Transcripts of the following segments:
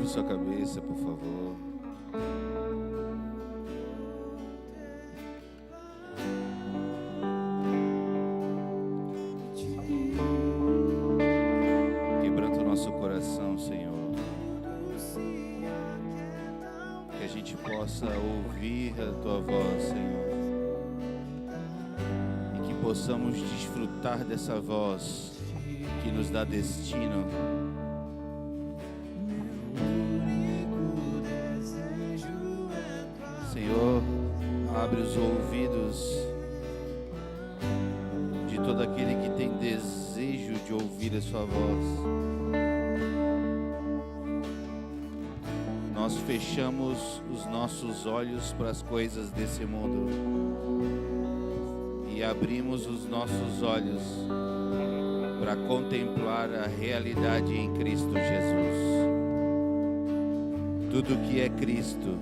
sua cabeça, por favor. Quebranta o nosso coração, Senhor. Que a gente possa ouvir a Tua voz, Senhor. E que possamos desfrutar dessa voz que nos dá destino. Senhor, abre os ouvidos de todo aquele que tem desejo de ouvir a sua voz. Nós fechamos os nossos olhos para as coisas desse mundo e abrimos os nossos olhos para contemplar a realidade em Cristo Jesus. Tudo que é Cristo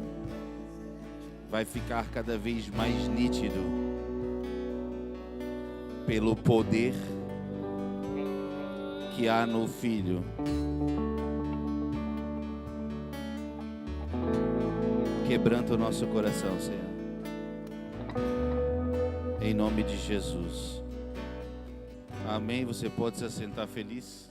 vai ficar cada vez mais nítido pelo poder que há no Filho. Quebranta o nosso coração, Senhor. Em nome de Jesus. Amém. Você pode se assentar feliz.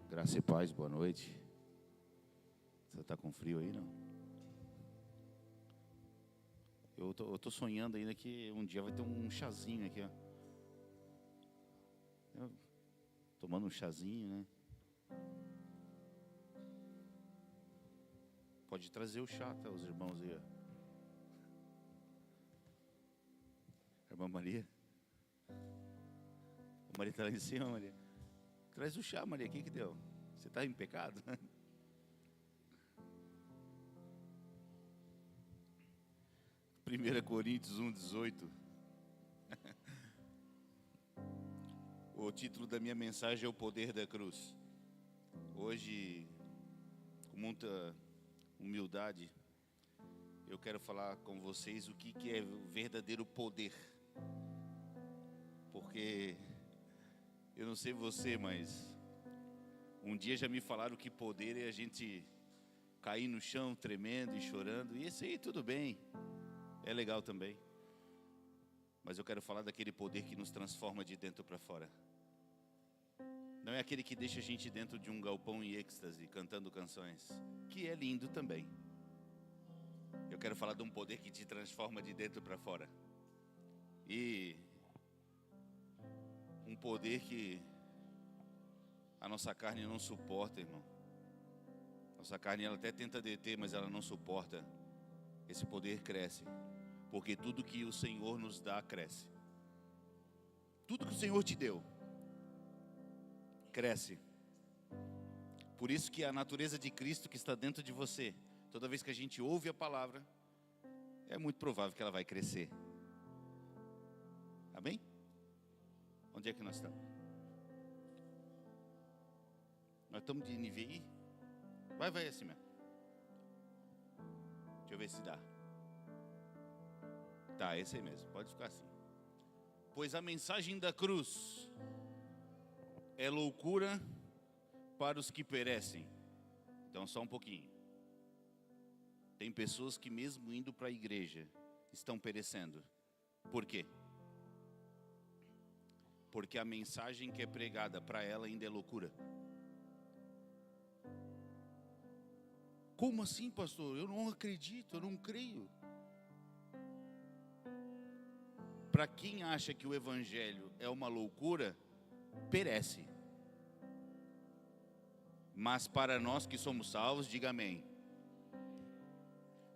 Graça e paz, boa noite. Você está com frio aí, não? Eu tô sonhando ainda que um dia vai ter um chazinho aqui, ó. Tomando um chazinho, né? Pode trazer o chá, tá, os irmãos aí, ó. Irmã Maria. A Maria está lá em cima, Maria. Traz o chá, Maria. O que deu? Você está em pecado? 1 Coríntios 1:18. O título da minha mensagem é o poder da cruz. Hoje, com muita humildade, eu quero falar com vocês o que é o verdadeiro poder. Porque eu não sei você, mas um dia já me falaram que poder é a gente cair no chão tremendo e chorando. E esse aí tudo bem, é legal também. Mas eu quero falar daquele poder que nos transforma de dentro para fora. Não é aquele que deixa a gente dentro de um galpão em êxtase, cantando canções, que é lindo também. Eu quero falar de um poder que te transforma de dentro para fora. E um poder que a nossa carne não suporta, irmão. Nossa carne ela até tenta deter, mas ela não suporta. Esse poder cresce, porque tudo que o Senhor nos dá cresce. Tudo que o Senhor te deu cresce. Por isso que a natureza de Cristo que está dentro de você, toda vez que a gente ouve a palavra, é muito provável que ela vai crescer. Amém? Onde é que nós estamos? Nós estamos de NVI? Vai assim mesmo. Deixa eu ver se dá. Tá, esse aí mesmo, pode ficar assim. Pois a mensagem da cruz é loucura para os que perecem. Então só um pouquinho. Tem pessoas que mesmo indo para a igreja estão perecendo. Por quê? Porque a mensagem que é pregada para ela ainda é loucura. Como assim, pastor? Eu não acredito, eu não creio. Para quem acha que o evangelho é uma loucura, perece. Mas para nós que somos salvos, diga amém.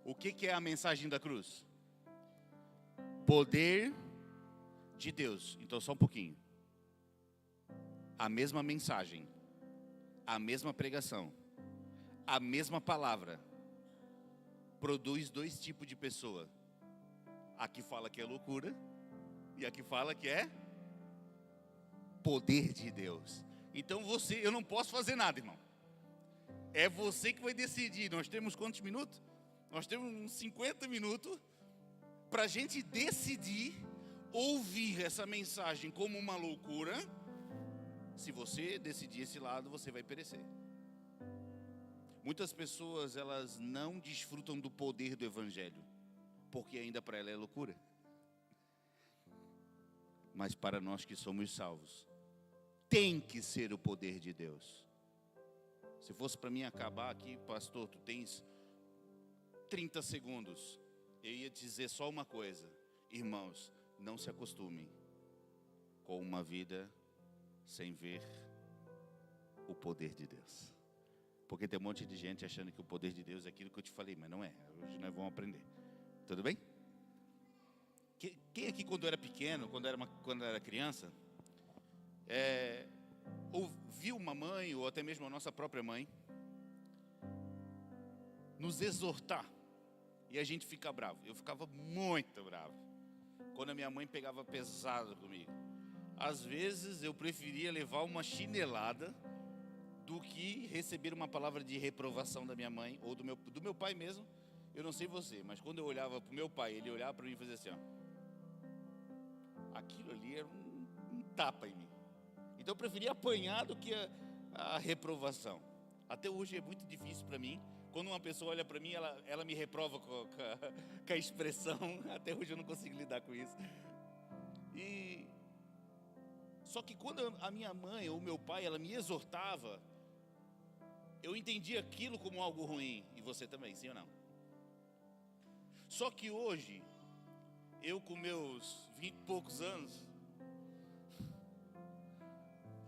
O que é a mensagem da cruz? Poder de Deus. Então só um pouquinho. A mesma mensagem, a mesma pregação, a mesma palavra produz dois tipos de pessoa. A que fala que é loucura e a que fala que é poder de Deus. Então eu não posso fazer nada, irmão. É você que vai decidir. Nós temos quantos minutos? Nós temos uns 50 minutos para a gente decidir ouvir essa mensagem como uma loucura Se você decidir esse lado, você vai perecer. Muitas pessoas, elas não desfrutam do poder do Evangelho, porque ainda para ela é loucura. Mas para nós que somos salvos, tem que ser o poder de Deus. Se fosse para mim acabar aqui, pastor, tu tens 30 segundos, eu ia dizer só uma coisa: irmãos, não se acostumem com uma vida sem ver o poder de Deus. Porque tem um monte de gente achando que o poder de Deus é aquilo que eu te falei, mas não é. Hoje nós vamos aprender. Tudo bem? Quem aqui quando era pequeno, quando era criança, ouviu uma mãe, ou até mesmo a nossa própria mãe, nos exortar, e a gente fica bravo? Eu ficava muito bravo quando a minha mãe pegava pesado comigo. Às vezes eu preferia levar uma chinelada do que receber uma palavra de reprovação da minha mãe ou do meu pai mesmo. Eu não sei você, mas quando eu olhava para o meu pai, ele olhava para mim e fazia assim, ó. Aquilo ali era um tapa em mim. Então eu preferia apanhar do que a reprovação. Até hoje é muito difícil para mim. Quando uma pessoa olha para mim, ela me reprova com a expressão. Até hoje eu não consigo lidar com isso. Só que quando a minha mãe ou meu pai, ela me exortava, eu entendia aquilo como algo ruim. E você também, sim ou não? Só que hoje, eu com meus 20 e poucos anos,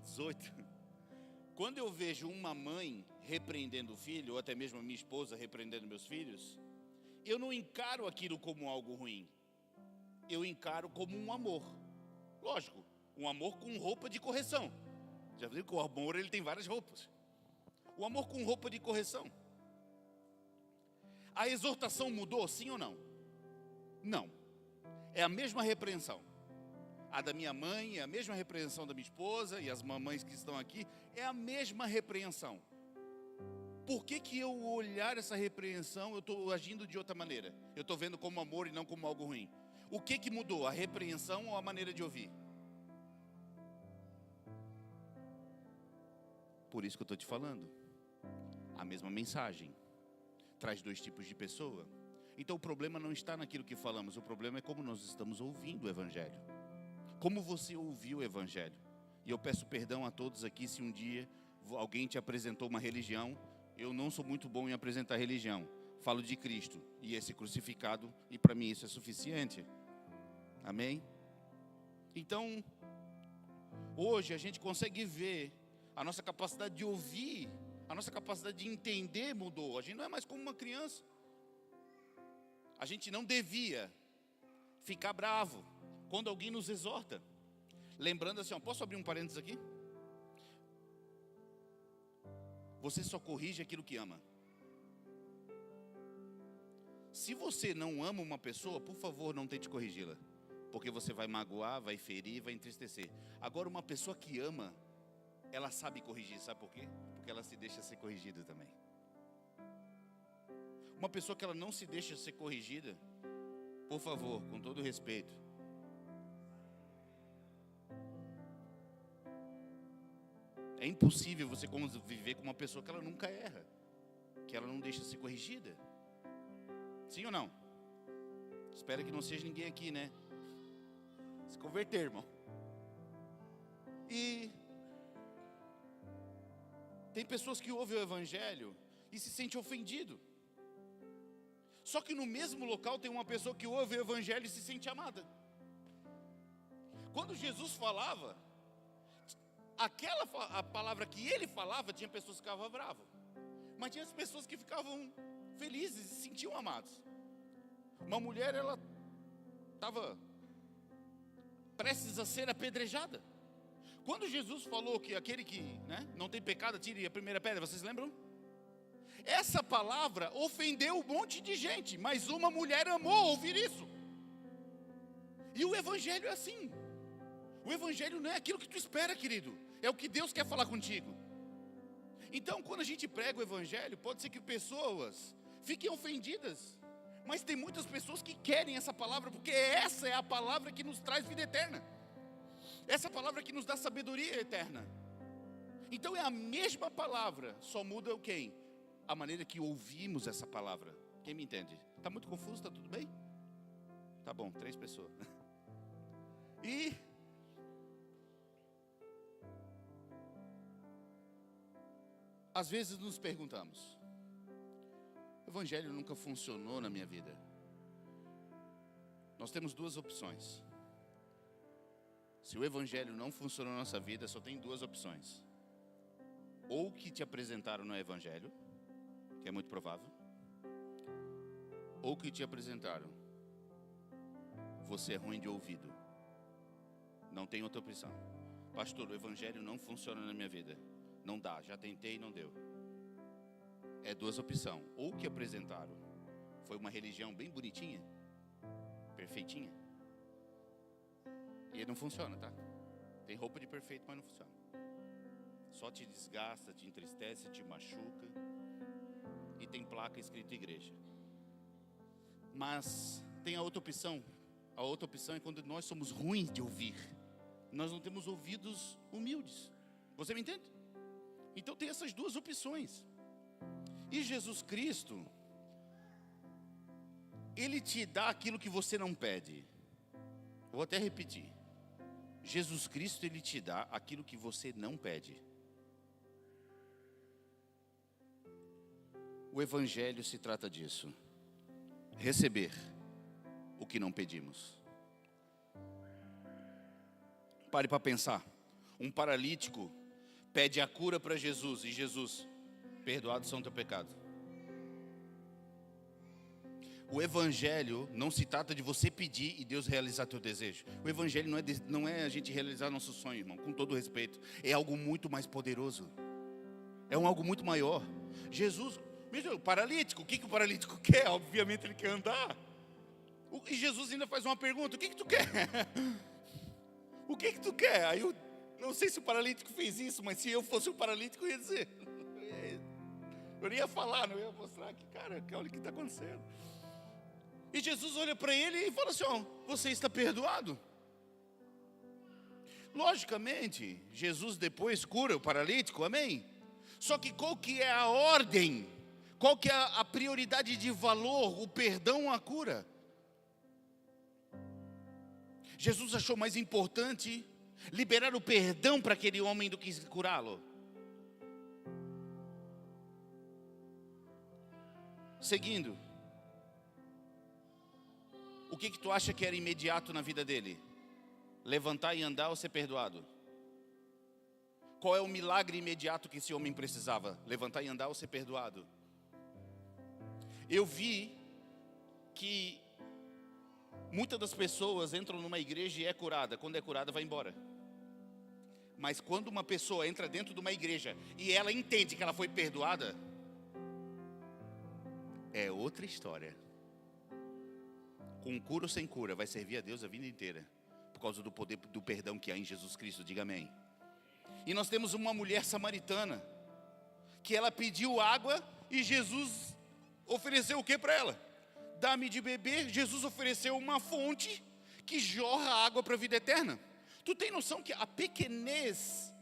18, quando eu vejo uma mãe repreendendo o filho, ou até mesmo a minha esposa repreendendo meus filhos, eu não encaro aquilo como algo ruim. Eu encaro como um amor. Lógico, um amor com roupa de correção. Já viu que o amor ele tem várias roupas. O amor com roupa de correção. A exortação mudou, sim ou não? Não. É a mesma repreensão. A da minha mãe é a mesma repreensão da minha esposa, e as mamães que estão aqui, é a mesma repreensão. Por que eu olhar essa repreensão, eu estou agindo de outra maneira? Eu estou vendo como amor e não como algo ruim. O que mudou? A repreensão ou a maneira de ouvir? Por isso que eu estou te falando. A mesma mensagem traz dois tipos de pessoa. Então o problema não está naquilo que falamos, o problema é como nós estamos ouvindo o Evangelho. Como você ouviu o Evangelho? E eu peço perdão a todos aqui se um dia alguém te apresentou uma religião. Eu não sou muito bom em apresentar religião. Falo de Cristo e esse crucificado, e para mim isso é suficiente. Amém? Então, hoje a gente consegue ver a nossa capacidade de ouvir, a nossa capacidade de entender mudou. A gente não é mais como uma criança. A gente não devia ficar bravo quando alguém nos exorta. Lembrando assim, ó, posso abrir um parênteses aqui? Você só corrige aquilo que ama. Se você não ama uma pessoa, por favor, não tente corrigi-la. Porque você vai magoar, vai ferir, vai entristecer. Agora, uma pessoa que ama, ela sabe corrigir, sabe por quê? Porque ela se deixa ser corrigida também. Uma pessoa que ela não se deixa ser corrigida, por favor, com todo respeito, é impossível você conviver com uma pessoa que ela nunca erra, que ela não deixa ser corrigida. Sim ou não? Espero que não seja ninguém aqui, né? Se converter, irmão. E tem pessoas que ouvem o Evangelho e se sentem ofendido. Só que no mesmo local tem uma pessoa que ouve o Evangelho e se sente amada. Quando Jesus falava, a palavra que ele falava, tinha pessoas que ficavam bravas. Mas tinha as pessoas que ficavam felizes e se sentiam amados. Uma mulher, ela estava prestes a ser apedrejada. Quando Jesus falou que aquele que não tem pecado, tire a primeira pedra, vocês lembram? Essa palavra ofendeu um monte de gente, mas uma mulher amou ouvir isso. E o Evangelho é assim. O Evangelho não é aquilo que tu espera, querido. É o que Deus quer falar contigo. Então, quando a gente prega o Evangelho, pode ser que pessoas fiquem ofendidas. Mas tem muitas pessoas que querem essa palavra, porque essa é a palavra que nos traz vida eterna. Essa palavra que nos dá sabedoria eterna. Então é a mesma palavra, só muda o quem? A maneira que ouvimos essa palavra. Quem me entende? Está muito confuso? Está tudo bem? Tá bom, 3 pessoas. E às vezes nos perguntamos: o evangelho nunca funcionou na minha vida. Nós temos 2 opções. Se o evangelho não funcionou na nossa vida, só tem 2 opções. Ou que te apresentaram no evangelho, que é muito provável, ou que te apresentaram, você é ruim de ouvido. Não tem outra opção. Pastor, o evangelho não funciona na minha vida. Não dá, já tentei e não deu. É 2 opções. Ou que apresentaram foi uma religião bem bonitinha, perfeitinha, e não funciona, tá? Tem roupa de perfeito, mas não funciona. Só te desgasta, te entristece, te machuca. E tem placa escrito igreja. Mas tem a outra opção. A outra opção é quando nós somos ruins de ouvir. Nós não temos ouvidos humildes. Você me entende? Então tem essas 2 opções. E Jesus Cristo, Ele te dá aquilo que você não pede. Eu vou até repetir. Jesus Cristo, Ele te dá aquilo que você não pede. O evangelho se trata disso. Receber o que não pedimos. Pare para pensar. Um paralítico pede a cura para Jesus. E Jesus: perdoados são teus pecados. O evangelho não se trata de você pedir e Deus realizar teu desejo. O evangelho não é a gente realizar nosso sonho, irmão. Com todo respeito. É algo muito mais poderoso. É algo muito maior. Jesus, o paralítico, o que o paralítico quer? Obviamente ele quer andar. E Jesus ainda faz uma pergunta: o que tu quer? O que tu quer? Aí eu não sei se o paralítico fez isso, mas se eu fosse o paralítico eu ia dizer. Eu não ia falar, não ia mostrar que, cara, olha o que está acontecendo. E Jesus olha para ele e fala assim: ó, você está perdoado. Logicamente, Jesus depois cura o paralítico, amém? Só que qual que é a ordem? Qual que é a prioridade de valor? O perdão ou a cura? Jesus achou mais importante liberar o perdão para aquele homem do que curá-lo. Seguindo, o que tu acha que era imediato na vida dele? Levantar e andar ou ser perdoado? Qual é o milagre imediato que esse homem precisava? Levantar e andar ou ser perdoado? Eu vi que muitas das pessoas entram numa igreja e é curada. Quando é curada, vai embora. Mas quando uma pessoa entra dentro de uma igreja e ela entende que ela foi perdoada, é outra história. Com cura ou sem cura, vai servir a Deus a vida inteira, por causa do poder do perdão que há em Jesus Cristo. Diga amém. E nós temos uma mulher samaritana, que ela pediu água e Jesus ofereceu o que para ela? Dá-me de beber. Jesus ofereceu uma fonte que jorra água para a vida eterna. Tu tem noção que a pequenez,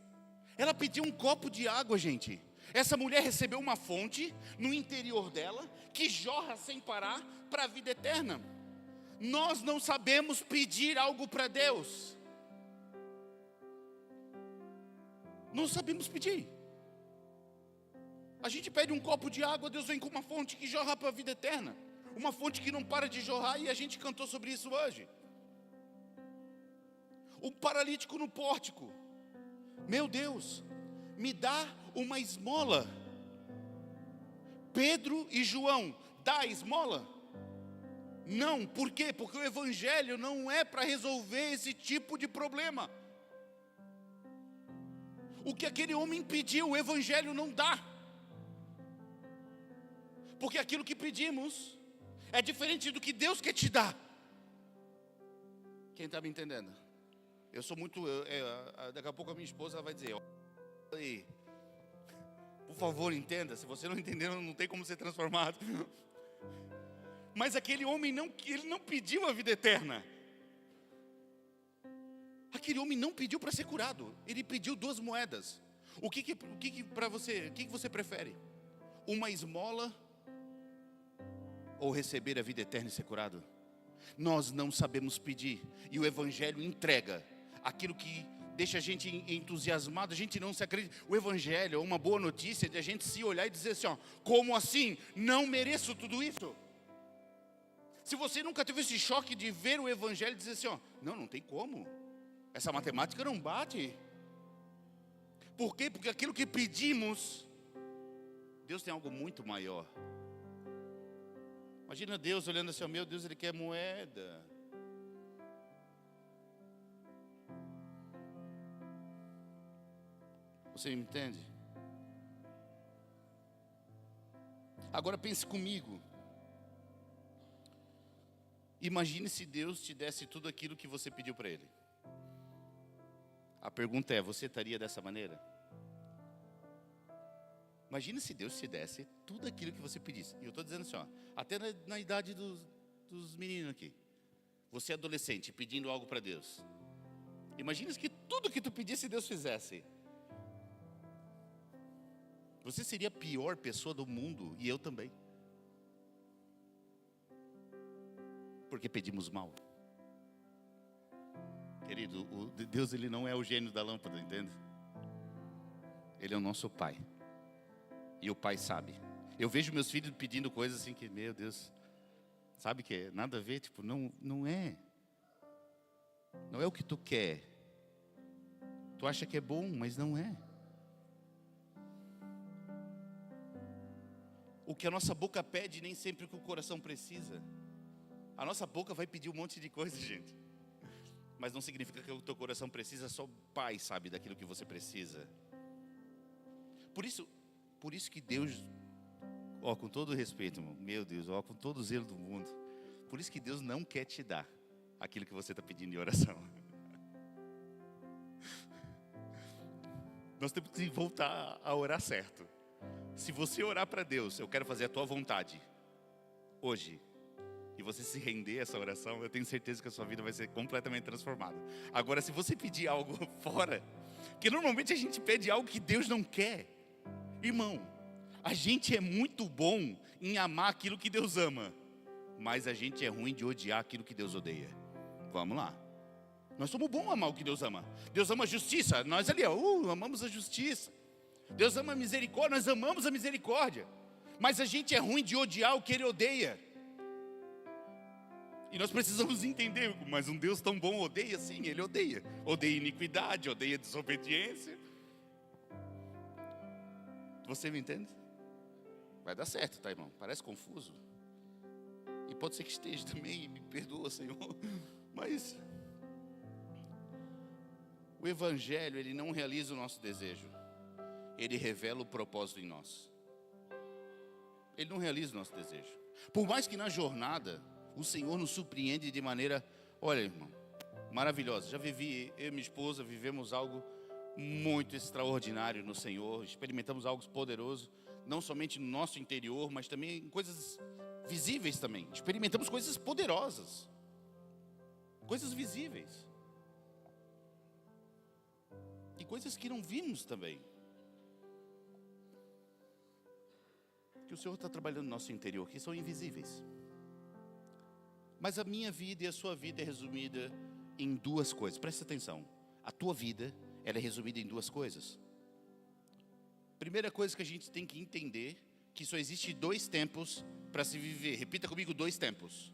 ela pediu um copo de água, gente. Essa mulher recebeu uma fonte no interior dela, que jorra sem parar para a vida eterna. Nós não sabemos pedir algo para Deus. Não sabemos pedir. A gente pede um copo de água, Deus vem com uma fonte que jorra para a vida eterna. Uma fonte que não para de jorrar, e a gente cantou sobre isso hoje. O paralítico no pórtico: meu Deus, me dá uma esmola. Pedro e João: dá a esmola? Não, por quê? Porque o evangelho não é para resolver esse tipo de problema. O que aquele homem pediu, o evangelho não dá. Porque aquilo que pedimos é diferente do que Deus quer te dar. Quem está me entendendo? Eu sou muito... daqui a pouco a minha esposa vai dizer: aí, por favor, entenda. Se você não entender, não tem como ser transformado. Mas aquele homem ele não pediu a vida eterna. Aquele homem não pediu para ser curado. Ele pediu 2 moedas. O que para você, o que você prefere? Uma esmola ou receber a vida eterna e ser curado? Nós não sabemos pedir, e o Evangelho entrega aquilo que deixa a gente entusiasmado. A gente não se acredita. O Evangelho é uma boa notícia de a gente se olhar e dizer assim, ó, como assim? Não mereço tudo isso? Se você nunca teve esse choque de ver o Evangelho e dizer assim, ó, não tem como, essa matemática não bate. Por quê? Porque aquilo que pedimos, Deus tem algo muito maior. Imagina Deus olhando assim, meu Deus, Ele quer moeda. Você me entende? Agora pense comigo. Imagine se Deus te desse tudo aquilo que você pediu para Ele. A pergunta é, você estaria dessa maneira? Imagine se Deus te desse tudo aquilo que você pedisse. E eu estou dizendo assim, ó, até na idade dos meninos aqui. Você é adolescente pedindo algo para Deus. Imagine que tudo que tu pedisse Deus fizesse. Você seria a pior pessoa do mundo, e eu também. Porque pedimos mal. Querido, Deus, Ele não é o gênio da lâmpada, entende? Ele é o nosso Pai. E o Pai sabe. Eu vejo meus filhos pedindo coisas assim que, meu Deus, sabe que nada a ver, tipo, não é. Não é o que tu quer. Tu acha que é bom, mas não é. O que a nossa boca pede nem sempre o que o coração precisa. A nossa boca vai pedir um monte de coisa, gente. Mas não significa que o teu coração precisa, só o Pai sabe daquilo que você precisa. Por isso que Deus, ó, com todo o respeito, irmão, meu Deus, ó, com todo o zelo do mundo, por isso que Deus não quer te dar aquilo que você está pedindo em oração. Nós temos que voltar a orar certo. Se você orar para Deus, eu quero fazer a tua vontade, hoje, e você se render a essa oração, eu tenho certeza que a sua vida vai ser completamente transformada. Agora, se você pedir algo fora, que normalmente a gente pede algo que Deus não quer, irmão, a gente é muito bom em amar aquilo que Deus ama, mas a gente é ruim de odiar aquilo que Deus odeia. Vamos lá. Nós somos bons a amar o que Deus ama. Deus ama a justiça, nós ali, amamos a justiça. Deus ama a misericórdia, nós amamos a misericórdia. Mas a gente é ruim de odiar o que Ele odeia. E nós precisamos entender, mas um Deus tão bom odeia? Sim, Ele odeia. Odeia iniquidade, odeia desobediência. Você me entende? Vai dar certo, tá, irmão? Parece confuso. E pode ser que esteja também, me perdoa, Senhor. Mas o Evangelho, ele não realiza o nosso desejo. Ele revela o propósito em nós. Ele não realiza o nosso desejo. Por mais que na jornada, o Senhor nos surpreende de maneira, olha, irmão, maravilhosa. Já vivi, eu e minha esposa vivemos algo muito extraordinário no Senhor. Experimentamos algo poderoso, não somente no nosso interior, mas também em coisas visíveis também. Experimentamos coisas poderosas, coisas visíveis, e coisas que não vimos também. Que o Senhor está trabalhando no nosso interior, que são invisíveis. Mas a minha vida e a sua vida é resumida em duas coisas. Presta atenção. A tua vida, ela é resumida em duas coisas. Primeira coisa que a gente tem que entender, que só existe 2 tempos para se viver. Repita comigo, 2 tempos.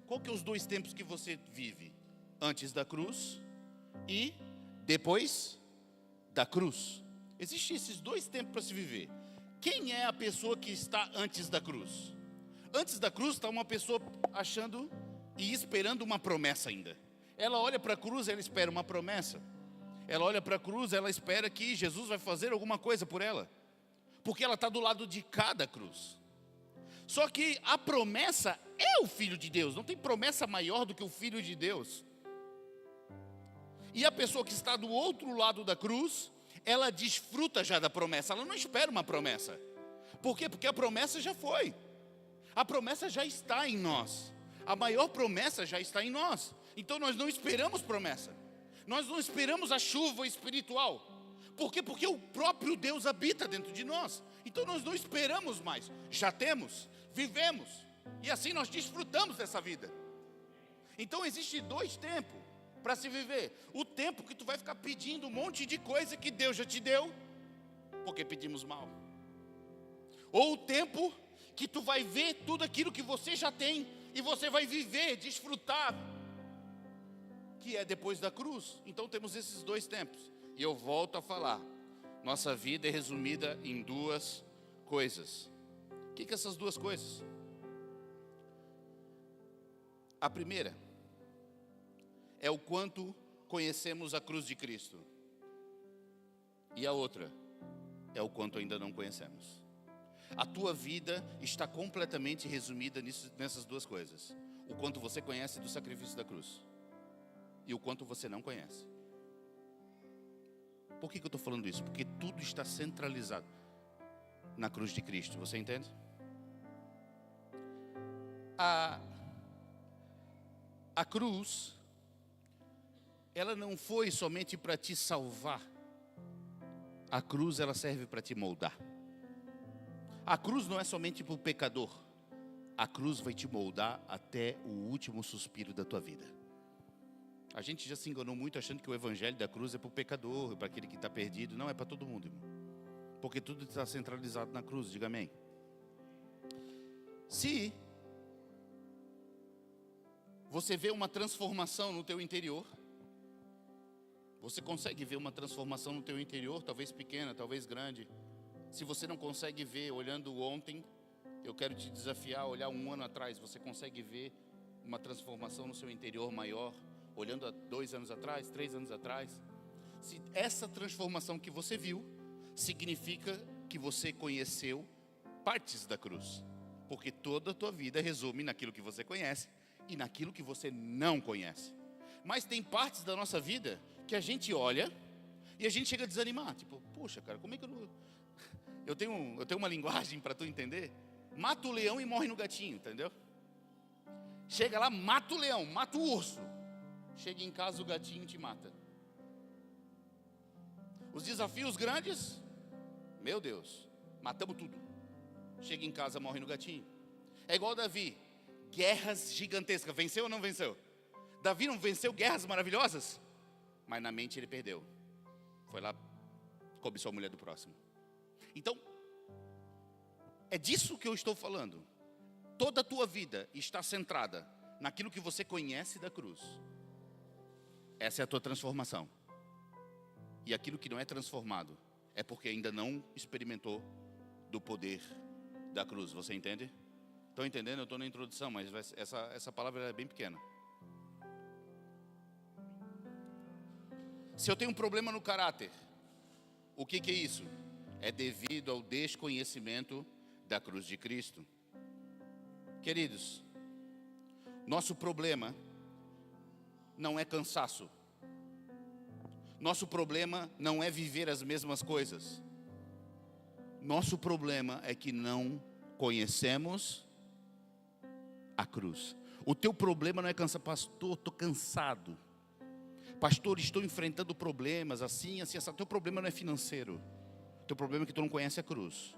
Qual que é os 2 tempos que você vive? Antes da cruz e depois da cruz. Existem esses 2 tempos para se viver. Quem é a pessoa que está antes da cruz? Antes da cruz está uma pessoa achando e esperando uma promessa ainda. Ela olha para a cruz, ela espera uma promessa. Ela olha para a cruz, ela espera que Jesus vai fazer alguma coisa por ela. Porque ela está do lado de cada cruz. Só que a promessa é o Filho de Deus. Não tem promessa maior do que o Filho de Deus. E a pessoa que está do outro lado da cruz, ela desfruta já da promessa. Ela não espera uma promessa. Por quê? Porque a promessa já foi. A promessa já está em nós. A maior promessa já está em nós. Então nós não esperamos promessa. Nós não esperamos a chuva espiritual. Por quê? Porque o próprio Deus habita dentro de nós. Então nós não esperamos mais. Já temos, vivemos. E assim nós desfrutamos dessa vida. Então existe dois tempos para se viver. O tempo que tu vai ficar pedindo um monte de coisa que Deus já te deu, porque pedimos mal. Ou o tempo que tu vai ver tudo aquilo que você já tem e você vai viver, desfrutar, que é depois da cruz. Então temos esses dois tempos. E eu volto a falar, nossa vida é resumida em duas coisas. O que essas duas coisas? A primeira é o quanto conhecemos a cruz de Cristo. E a outra é o quanto ainda não conhecemos. A tua vida está completamente resumida nessas duas coisas. O quanto você conhece do sacrifício da cruz e o quanto você não conhece. Por que eu estou falando isso? Porque tudo está centralizado na cruz de Cristo. Você entende? A cruz, ela não foi somente para te salvar. A cruz, ela serve para te moldar. A cruz não é somente para o pecador. A cruz vai te moldar até o último suspiro da tua vida. A gente já se enganou muito achando que o evangelho da cruz é para o pecador, para aquele que está perdido. Não, é para todo mundo, irmão. Porque tudo está centralizado na cruz, diga amém. Se você vê uma transformação no teu interior, você consegue ver uma transformação no teu interior, talvez pequena, talvez grande. Se você não consegue ver olhando ontem, eu quero te desafiar a olhar um ano atrás. Você consegue ver uma transformação no seu interior maior, olhando há 2 anos atrás, 3 anos atrás? Se essa transformação que você viu, significa que você conheceu partes da cruz. Porque toda a tua vida resume naquilo que você conhece e naquilo que você não conhece. Mas tem partes da nossa vida que a gente olha e a gente chega a desanimar. Tipo, puxa, cara, como é que eu não... Eu tenho uma linguagem para tu entender. Mata o leão e morre no gatinho, entendeu? Chega lá, mata o leão, mata o urso. Chega em casa, o gatinho te mata. Os desafios grandes, meu Deus, matamos tudo. Chega em casa, morre no gatinho. É igual Davi, guerras gigantescas. Venceu ou não venceu? Davi não venceu guerras maravilhosas? Mas na mente ele perdeu. Foi lá, cobiçou a mulher do próximo. Então, é disso que eu estou falando. Toda a tua vida está centrada naquilo que você conhece da cruz. Essa é a tua transformação. E aquilo que não é transformado é porque ainda não experimentou do poder da cruz. Você entende? Estão entendendo? Eu estou na introdução, mas essa palavra é bem pequena. Se eu tenho um problema no caráter, o que é isso? É devido ao desconhecimento da cruz de Cristo. Queridos, nosso problema não é cansaço. Nosso problema não é viver as mesmas coisas. Nosso problema é que não conhecemos a cruz. O teu problema não é cansar, pastor, estou cansado. Pastor, estou enfrentando problemas assim, assim, assim. Teu problema não é financeiro. Teu problema é que tu não conhece a cruz.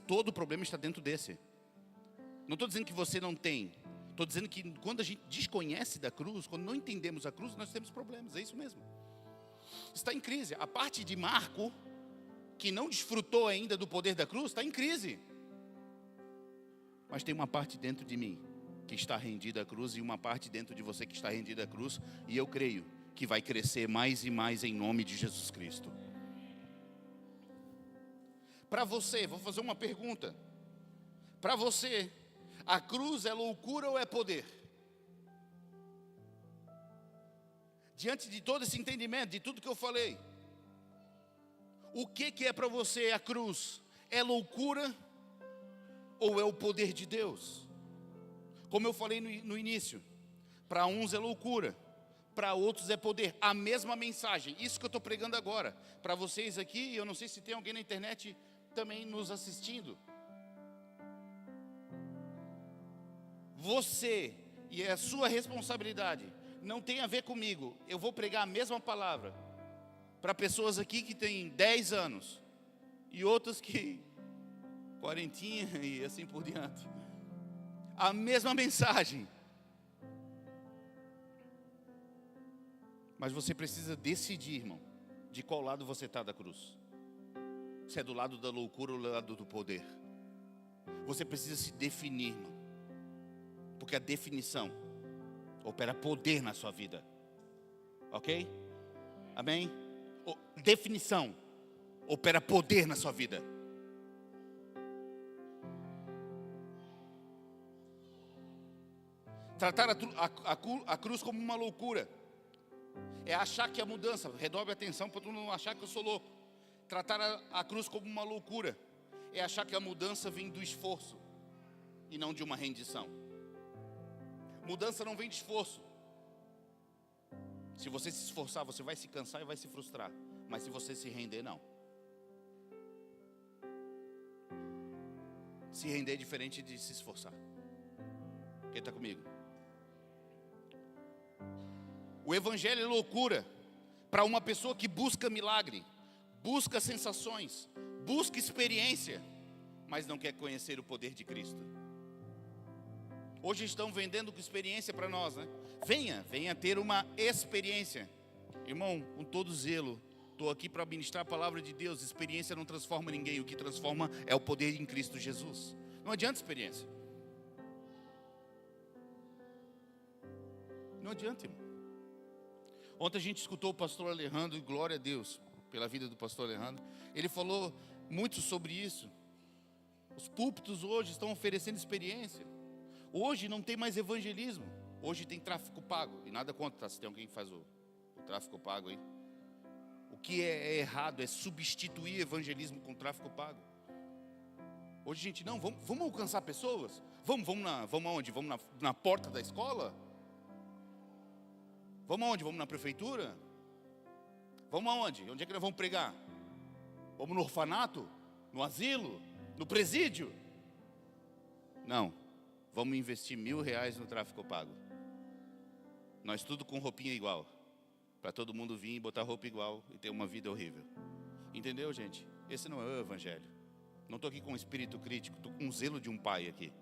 Todo o problema está dentro desse. Não estou dizendo que você não tem. Estou dizendo que quando a gente desconhece da cruz, quando não entendemos a cruz, nós temos problemas. É isso mesmo. Está em crise. A parte de Marco, que não desfrutou ainda do poder da cruz, está em crise. Mas tem uma parte dentro de mim que está rendida à cruz e uma parte dentro de você que está rendida à cruz. E eu creio que vai crescer mais e mais em nome de Jesus Cristo. Para você, vou fazer uma pergunta. Para você, a cruz é loucura ou é poder? Diante de todo esse entendimento, de tudo que eu falei, o que é para você a cruz? É loucura ou é o poder de Deus? Como eu falei no início, para uns é loucura, para outros é poder. A mesma mensagem, isso que eu estou pregando agora. Para vocês aqui, eu não sei se tem alguém na internet também nos assistindo. Você e a sua responsabilidade não tem a ver comigo. Eu vou pregar a mesma palavra. para pessoas aqui que têm 10 anos e outras que 40 e assim por diante. A mesma mensagem. Mas você precisa decidir, irmão, de qual lado você está da cruz. Se é do lado da loucura ou do lado do poder. Você precisa se definir, irmão. Porque a definição opera poder na sua vida. Ok? Amém? Definição opera poder na sua vida. Tratar a cruz como uma loucura é achar que a mudança, redobre a atenção para tu não achar que eu sou louco. Tratar a cruz como uma loucura é achar que a mudança vem do esforço e não de uma rendição. Mudança não vem de esforço. Se você se esforçar, você vai se cansar e vai se frustrar. Mas se você se render, não. Se render é diferente de se esforçar. Quem está comigo? O evangelho é loucura para uma pessoa que busca milagre, busca sensações, busca experiência, mas não quer conhecer o poder de Cristo. Hoje estão vendendo experiência para nós, né? Venha ter uma experiência. Irmão, com todo zelo, estou aqui para ministrar a palavra de Deus. Experiência não transforma ninguém, o que transforma é o poder em Cristo Jesus. Não adianta experiência. Não adianta, irmão. Ontem a gente escutou o pastor Alejandro, e glória a Deus pela vida do pastor Alejandro. Ele falou muito sobre isso. Os púlpitos hoje estão oferecendo experiência. Hoje não tem mais evangelismo. Hoje tem tráfico pago. E nada contra, tá? Se tem alguém que faz o tráfico pago aí. O que é errado é substituir evangelismo com tráfico pago. Hoje, gente, não, vamos alcançar pessoas? Vamos aonde? Vamos na porta da escola? Vamos aonde? Vamos na prefeitura? Vamos aonde? Onde é que nós vamos pregar? Vamos no orfanato? No asilo? No presídio? Não. Vamos investir R$1.000 no tráfico pago. Nós tudo com roupinha igual. Para todo mundo vir e botar roupa igual e ter uma vida horrível. Entendeu, gente? Esse não é o evangelho. Não estou aqui com espírito crítico, estou com o zelo de um pai aqui.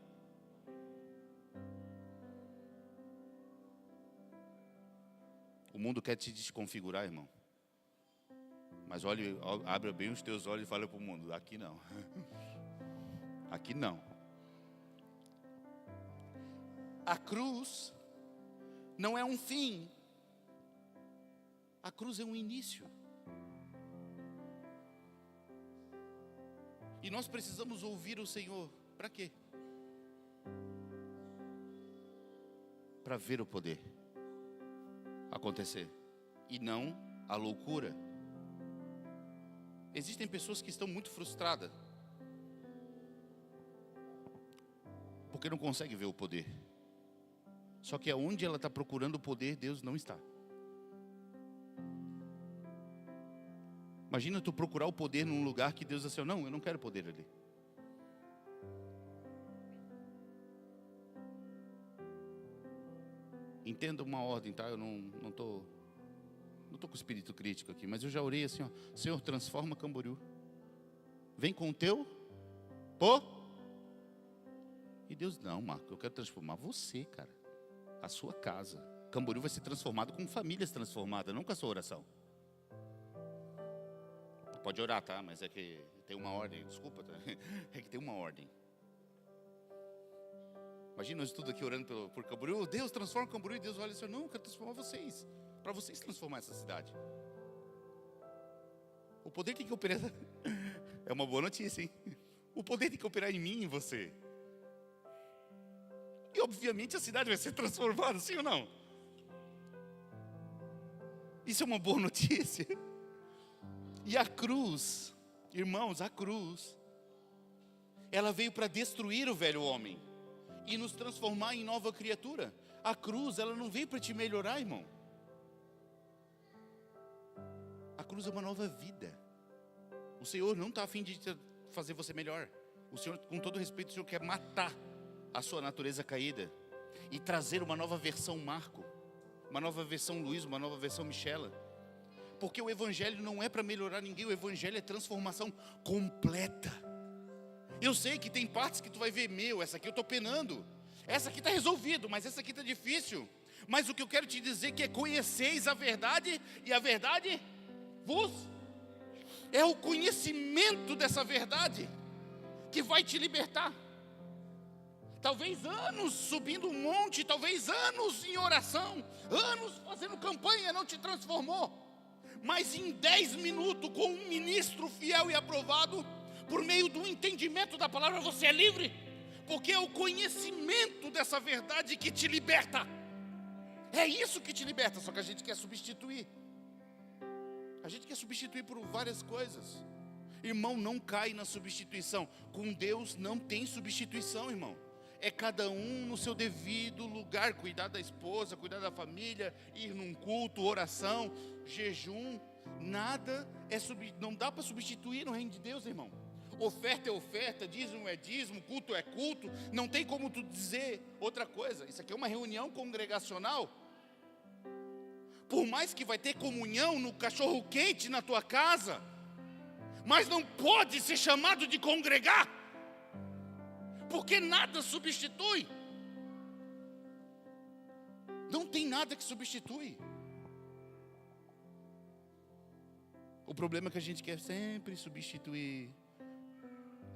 O mundo quer te desconfigurar, irmão. Mas olhe, abre bem os teus olhos e fala para o mundo: aqui não. Aqui não. A cruz não é um fim. A cruz é um início. E nós precisamos ouvir o Senhor. Para quê? Para ver o poder acontecer e não a loucura. Existem pessoas que estão muito frustradas porque não conseguem ver o poder. Só que aonde ela está procurando o poder, Deus não está. Imagina tu procurar o poder num lugar que Deus diz assim: não, eu não quero poder ali. Entenda uma ordem, tá? Eu não tô com espírito crítico aqui, mas eu já orei assim, ó: Senhor, transforma Camboriú. Vem com o teu E Deus: não, Marco, eu quero transformar você, cara. A sua casa. Camboriú vai ser transformado com famílias transformadas, não com a sua oração. Pode orar, tá? Mas é que tem uma ordem. Desculpa, tá? É que tem uma ordem. Imagina nós tudo aqui orando por Camboriú. Deus, transforma Camboriú. E Deus olha assim: não, eu quero transformar vocês. Para vocês transformar essa cidade. O poder tem que operar. É uma boa notícia, hein? O poder tem que operar em mim e em você. E obviamente a cidade vai ser transformada, sim ou não? Isso é uma boa notícia. E a cruz, irmãos, a cruz, ela veio para destruir o velho homem e nos transformar em nova criatura. A cruz, ela não veio para te melhorar, irmão. A cruz é uma nova vida. O Senhor não está a fim de fazer você melhor. O Senhor, com todo respeito, o Senhor quer matar a sua natureza caída e trazer uma nova versão Marco, uma nova versão Luiz, uma nova versão Michela, Porque o evangelho não é para melhorar ninguém, o evangelho é transformação completa. Eu sei que tem partes que tu vai ver, essa aqui eu estou penando, essa aqui está resolvido, mas essa aqui está difícil. Mas o que eu quero te dizer que é conheceis a verdade, e a verdade vos... É o conhecimento dessa verdade que vai te libertar. Talvez anos subindo um monte, talvez anos em oração, anos fazendo campanha, não te transformou. Mas em 10 minutos, com um ministro fiel e aprovado, por meio do entendimento da palavra, você é livre. Porque é o conhecimento dessa verdade que te liberta. É isso que te liberta, só que a gente quer substituir. A gente quer substituir por várias coisas. Irmão, não cai na substituição. Com Deus não tem substituição, irmão. É cada um no seu devido lugar. Cuidar da esposa, cuidar da família, ir num culto, oração, jejum. Nada é não dá para substituir no reino de Deus, irmão. Oferta é oferta, dízimo é dízimo, culto é culto. Não tem como tu dizer outra coisa. Isso aqui é uma reunião congregacional. Por mais que vai ter comunhão no cachorro quente na tua casa, mas não pode ser chamado de congregar, porque nada substitui. Não tem nada que substitui. O problema é que a gente quer sempre substituir.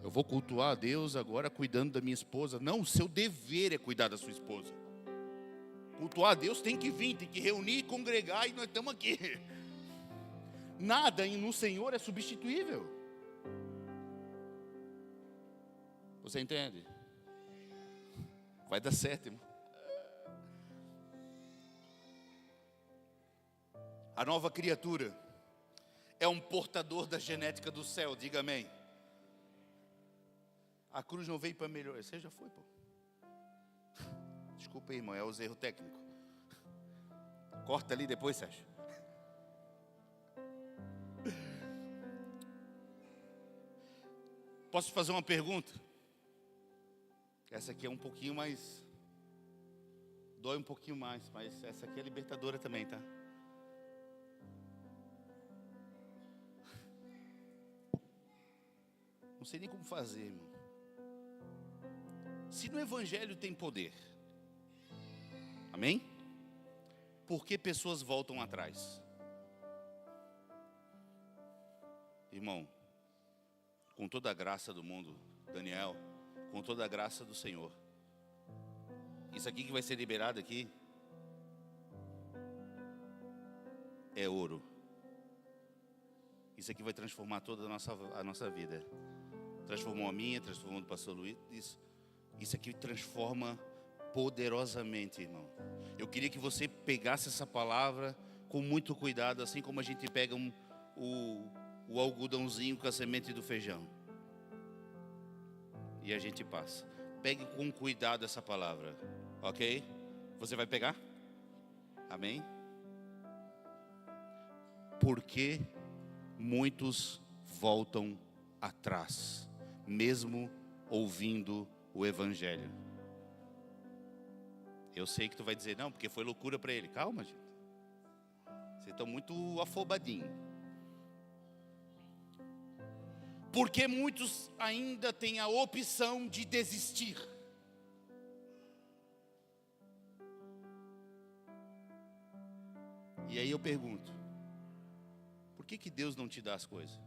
Eu vou cultuar a Deus agora cuidando da minha esposa. Não, o seu dever é cuidar da sua esposa. Cultuar a Deus tem que vir, tem que reunir, congregar, e nós estamos aqui. Nada no Senhor é substituível. Você entende? Vai dar certo, irmão. A nova criatura é um portador da genética do céu, diga amém. A cruz não veio para melhorar. Você já foi, pô. Desculpa aí, irmão, é os erros técnicos. Corta ali depois, Sérgio. Posso te fazer uma pergunta? Essa aqui é um pouquinho mais... dói um pouquinho mais, mas essa aqui é libertadora também, tá? Não sei nem como fazer, irmão. Se no evangelho tem poder, amém? Por que pessoas voltam atrás? Irmão, com toda a graça do mundo, Daniel, com toda a graça do Senhor, isso aqui que vai ser liberado aqui é ouro. Isso aqui vai transformar toda a nossa vida. Transformou a minha, transformou do pastor Luiz. Isso aqui transforma poderosamente, irmão. Eu queria que você pegasse essa palavra com muito cuidado, assim como a gente pega o algodãozinho com a semente do feijão. E a gente passa. Pegue com cuidado essa palavra, ok? Você vai pegar? Amém? Porque muitos voltam atrás, mesmo ouvindo o evangelho. Eu sei que tu vai dizer, não, porque foi loucura para ele. Calma, gente. Vocês estão muito afobadinhos. Porque muitos ainda têm a opção de desistir. E aí eu pergunto, por que Deus não te dá as coisas?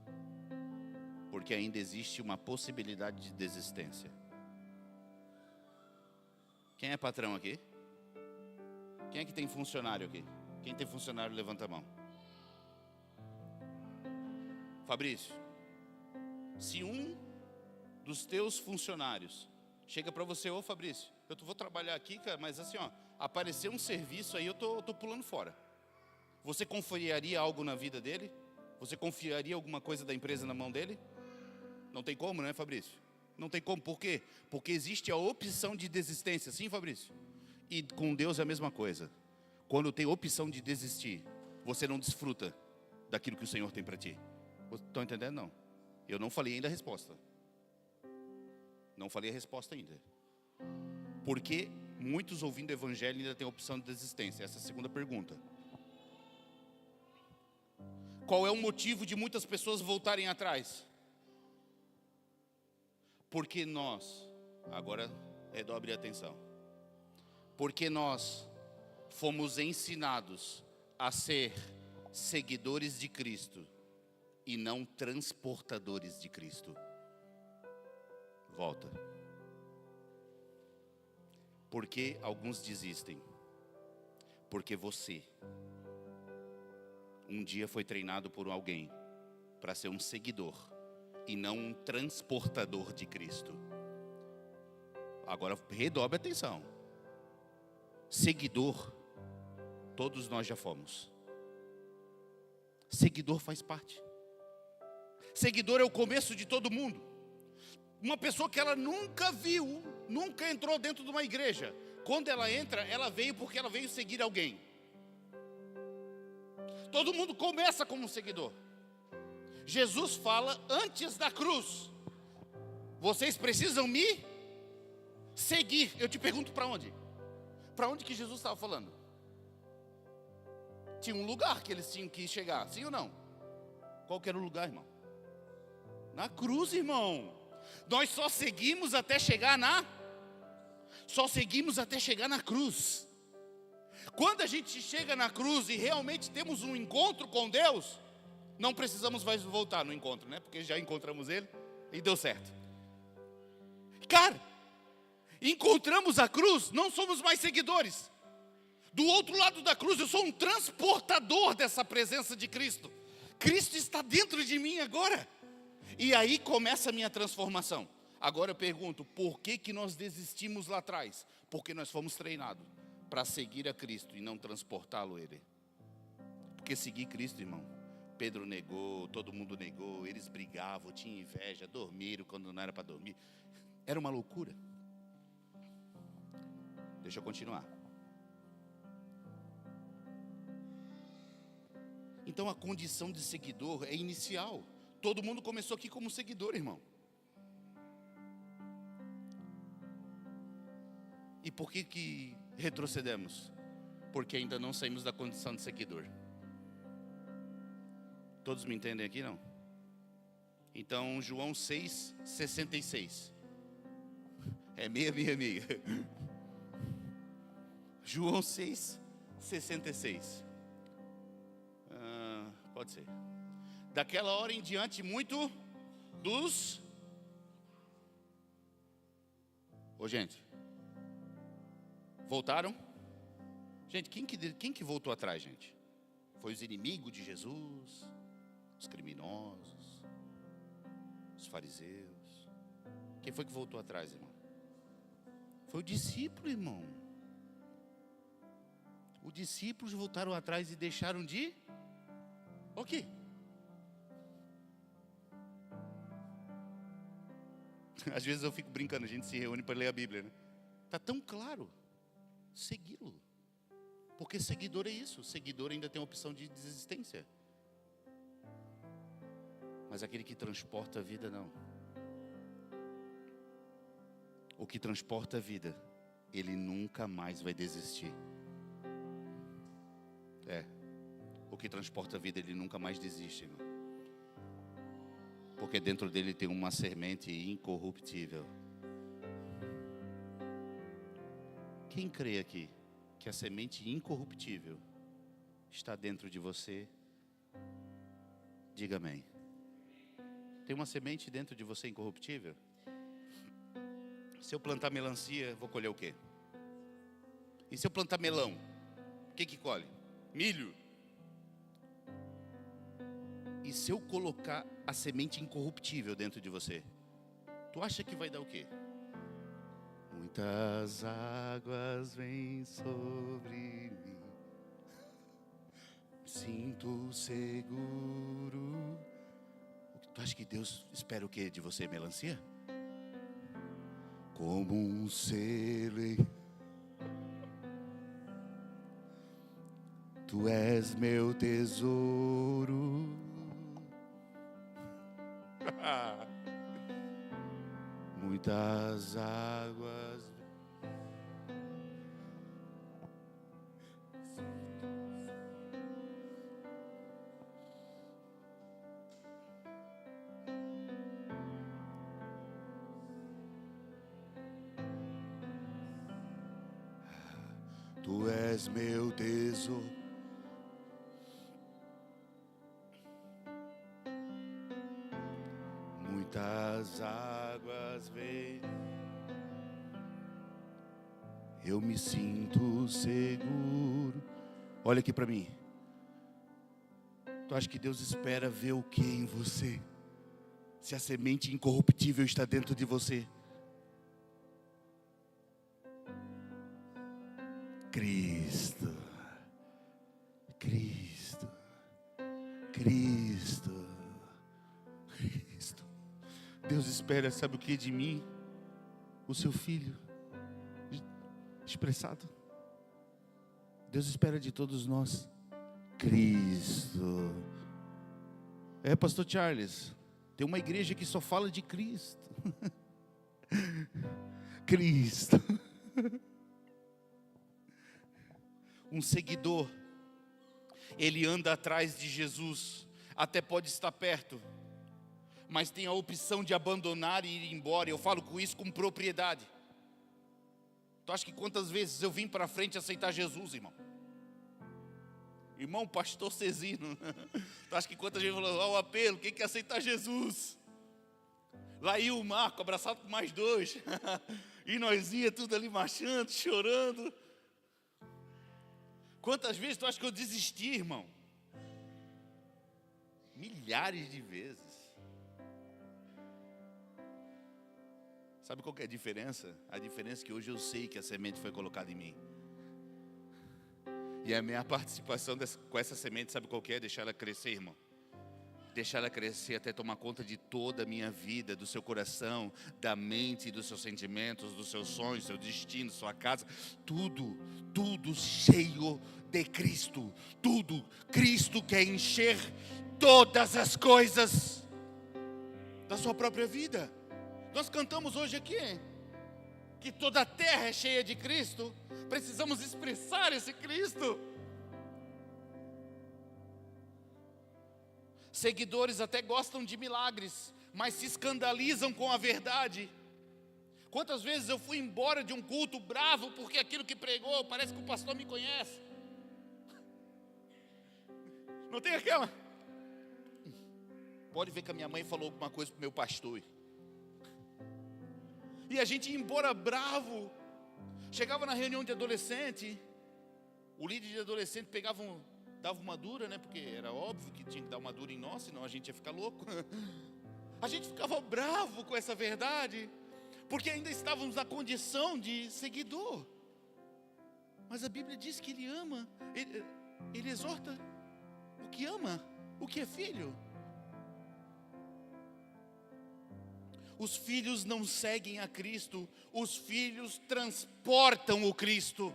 Porque ainda existe uma possibilidade de desistência. Quem é patrão aqui? Quem é que tem funcionário aqui? Quem tem funcionário, levanta a mão. Fabrício, se um dos teus funcionários chega para você, ô Fabrício, eu vou trabalhar aqui, cara, mas assim, ó, aparecer um serviço aí, eu tô pulando fora. Você confiaria algo na vida dele? Você confiaria alguma coisa da empresa na mão dele? Não tem como, né, Fabrício? Não tem como, por quê? Porque existe a opção de desistência, sim, Fabrício? E com Deus é a mesma coisa. Quando tem opção de desistir, você não desfruta daquilo que o Senhor tem para ti. Estão entendendo? Não. Eu não falei ainda a resposta. Não falei a resposta ainda. Porque muitos ouvindo o evangelho ainda têm a opção de desistência. Essa é a segunda pergunta. Qual é o motivo de muitas pessoas voltarem atrás? Porque nós, agora redobre a atenção, porque nós fomos ensinados a ser seguidores de Cristo e não transportadores de Cristo. Volta. Porque alguns desistem? Porque você um dia foi treinado por alguém para ser um seguidor e não um transportador de Cristo. Agora redobre a atenção. Seguidor, todos nós já fomos. Seguidor faz parte. Seguidor é o começo de todo mundo. Uma pessoa que ela nunca viu, nunca entrou dentro de uma igreja. Quando ela entra, ela veio porque ela veio seguir alguém. Todo mundo começa como um seguidor. Jesus fala antes da cruz: vocês precisam me seguir. Eu te pergunto para onde? Para onde que Jesus estava falando? Tinha um lugar que eles tinham que chegar, sim ou não? Qual que era o lugar, irmão? Na cruz, irmão. Nós só seguimos até chegar na cruz. Quando a gente chega na cruz e realmente temos um encontro com Deus, não precisamos mais voltar no encontro, né? Porque já encontramos Ele e deu certo. Cara, encontramos a cruz, não somos mais seguidores. Do outro lado da cruz, eu sou um transportador dessa presença de Cristo. Cristo está dentro de mim agora. E aí começa a minha transformação. Agora eu pergunto, por que nós desistimos lá atrás? Porque nós fomos treinados para seguir a Cristo e não transportá-lo a Ele. Porque seguir Cristo, irmão, Pedro negou, todo mundo negou, eles brigavam, tinham inveja, dormiram quando não era para dormir. Era uma loucura. Deixa eu continuar. Então a condição de seguidor é inicial. Todo mundo começou aqui como seguidor, irmão. E por que retrocedemos? Porque ainda não saímos da condição de seguidor. Todos me entendem aqui, não? Então, João 6,66. É meia. João 6,66. Pode ser. Daquela hora em diante, muito dos... gente, voltaram? Gente, quem que voltou atrás, gente? Foi os inimigos de Jesus, os criminosos, os fariseus. Quem foi que voltou atrás, irmão? Foi o discípulo, irmão. Os discípulos voltaram atrás e deixaram de... O quê? Às vezes eu fico brincando, a gente se reúne para ler a Bíblia, né? Está tão claro. Segui-lo. Porque seguidor é isso. Seguidor ainda tem a opção de desistência. Mas aquele que transporta a vida, não. O que transporta a vida, ele nunca mais vai desistir. O que transporta a vida, ele nunca mais desiste, irmão. Porque dentro dele tem uma semente incorruptível. Quem crê aqui que a semente incorruptível está dentro de você? Diga amém. Tem uma semente dentro de você incorruptível? Se eu plantar melancia, vou colher o quê? E se eu plantar melão, o que colhe? Milho. E se eu colocar a semente incorruptível dentro de você, tu acha que vai dar o quê? Muitas águas vêm sobre mim, sinto seguro. Tu acha que Deus espera o quê de você, melancia? Como um selo, tu és meu tesouro. Muitas águas. Tu és meu tesouro. Muitas águas vêm, eu me sinto seguro. Olha aqui para mim. Tu acha que Deus espera ver o que em você? Se a semente incorruptível está dentro de você. Cristo, Cristo, Cristo, Cristo. Deus espera, sabe o que de mim? O seu filho expressado. Deus espera de todos nós Cristo. Pastor Charles, tem uma igreja que só fala de Cristo. Cristo. Um seguidor, ele anda atrás de Jesus, até pode estar perto, mas tem a opção de abandonar e ir embora. Eu falo com isso com propriedade. Tu acha que quantas vezes eu vim para frente aceitar Jesus, irmão? Irmão, pastor Cezino. Tu acha que quantas vezes falou, o apelo, quem quer aceitar Jesus? Lá ia o Marco, abraçado com mais dois. E nós ia tudo ali marchando, chorando. Quantas vezes tu acha que eu desisti, irmão? Milhares de vezes. Sabe qual que é a diferença? A diferença é que hoje eu sei que a semente foi colocada em mim. E a minha participação com essa semente, sabe qual que é? Deixar ela crescer, irmão. Deixar ela crescer até tomar conta de toda a minha vida, do seu coração, da mente, dos seus sentimentos, dos seus sonhos, seu destino, sua casa. Tudo cheio de Cristo. Tudo. Cristo quer encher todas as coisas da sua própria vida. Nós cantamos hoje aqui que toda a terra é cheia de Cristo. Precisamos expressar esse Cristo. Seguidores até gostam de milagres, mas se escandalizam com a verdade. Quantas vezes eu fui embora de um culto bravo porque aquilo que pregou, parece que o pastor me conhece. Não tem aquela? Pode ver que a minha mãe falou alguma coisa para o meu pastor. E a gente ia embora bravo. Chegava na reunião de adolescente, o líder de adolescente dava uma dura, né? Porque era óbvio que tinha que dar uma dura em nós, senão a gente ia ficar louco. A gente ficava bravo com essa verdade, porque ainda estávamos na condição de seguidor. Mas a Bíblia diz que Ele ama, Ele exorta o que ama, o que é filho. Os filhos não seguem a Cristo, os filhos transportam o Cristo.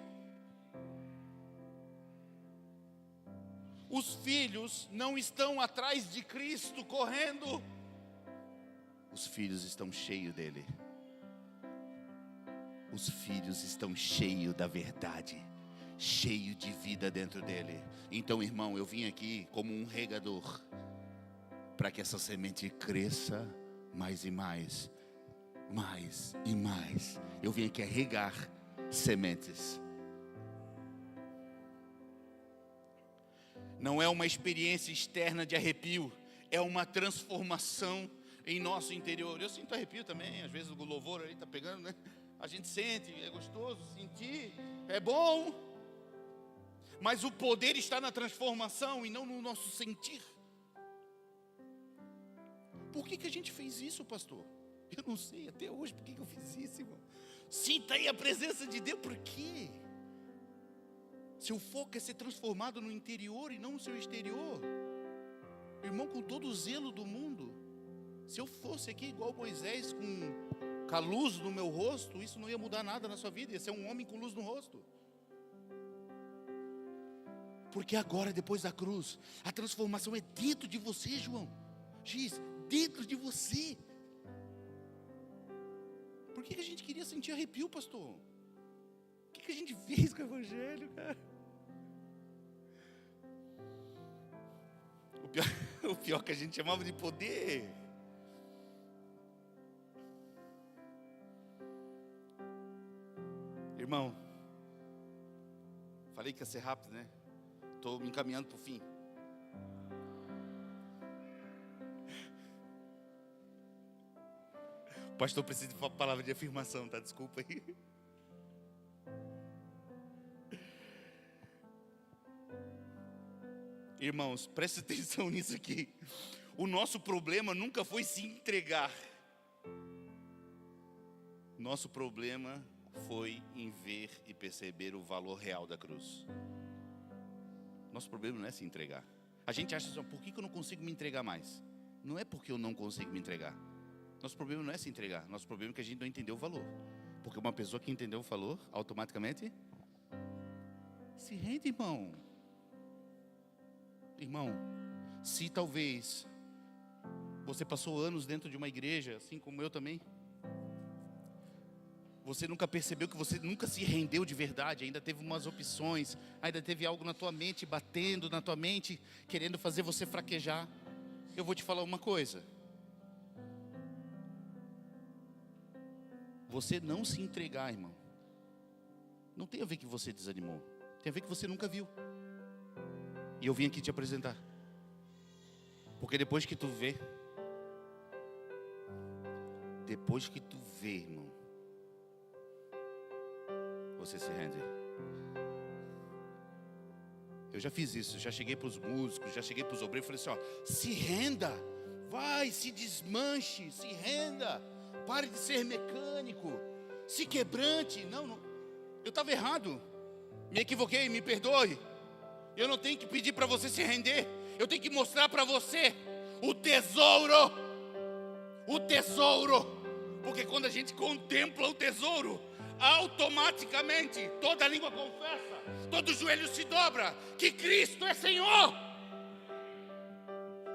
Os filhos não estão atrás de Cristo correndo. Os filhos estão cheios dele. Os filhos estão cheios da verdade, cheio de vida dentro dele. Então, irmão, eu vim aqui como um regador, para que essa semente cresça mais e mais, mais e mais. Eu vim aqui a regar sementes. Não é uma experiência externa de arrepio, é uma transformação em nosso interior. Eu sinto arrepio também, às vezes o louvor ali está pegando, né? A gente sente, é gostoso sentir, é bom. Mas o poder está na transformação e não no nosso sentir. Por que a gente fez isso, pastor? Eu não sei até hoje por que eu fiz isso, irmão. Sinta aí a presença de Deus, por quê? Seu foco é ser transformado no interior e não no seu exterior. Irmão, com todo o zelo do mundo, se eu fosse aqui igual Moisés, com a luz no meu rosto, isso não ia mudar nada na sua vida, ia ser um homem com luz no rosto. Porque agora, depois da cruz, a transformação é dentro de você, João. Giz, dentro de você. Por que a gente queria sentir arrepio, pastor? O que a gente fez com o evangelho, cara? O pior que a gente chamava de poder. Irmão, Falei que ia ser rápido, né? Estou me encaminhando para o fim. O pastor precisa de uma palavra de afirmação, tá? Desculpa aí. Irmãos, preste atenção nisso aqui. O nosso problema nunca foi se entregar. Nosso problema foi em ver e perceber o valor real da cruz. Nosso problema não é se entregar. A gente acha assim, por que eu não consigo me entregar mais? Não é porque eu não consigo me entregar. Nosso problema não é se entregar. Nosso problema é que a gente não entendeu o valor. Porque uma pessoa que entendeu o valor, automaticamente se rende, irmão. Irmão, se talvez você passou anos dentro de uma igreja, assim como eu também, você nunca percebeu que você nunca se rendeu de verdade, ainda teve umas opções, ainda teve algo na tua mente, batendo na tua mente, querendo fazer você fraquejar. Eu vou te falar uma coisa. Você não se entregar, irmão, não tem a ver que você desanimou, tem a ver que você nunca viu. E eu vim aqui te apresentar. Porque depois que tu vê, irmão, você se rende. Eu já fiz isso, já cheguei para os músicos, já cheguei para os obreiros, falei assim, ó, se renda, vai, se desmanche, se renda, pare de ser mecânico, se quebrante. Não, eu estava errado, me equivoquei, me perdoe. Eu não tenho que pedir para você se render, eu tenho que mostrar para você o tesouro, porque quando a gente contempla o tesouro, automaticamente toda língua confessa, todo joelho se dobra que Cristo é Senhor.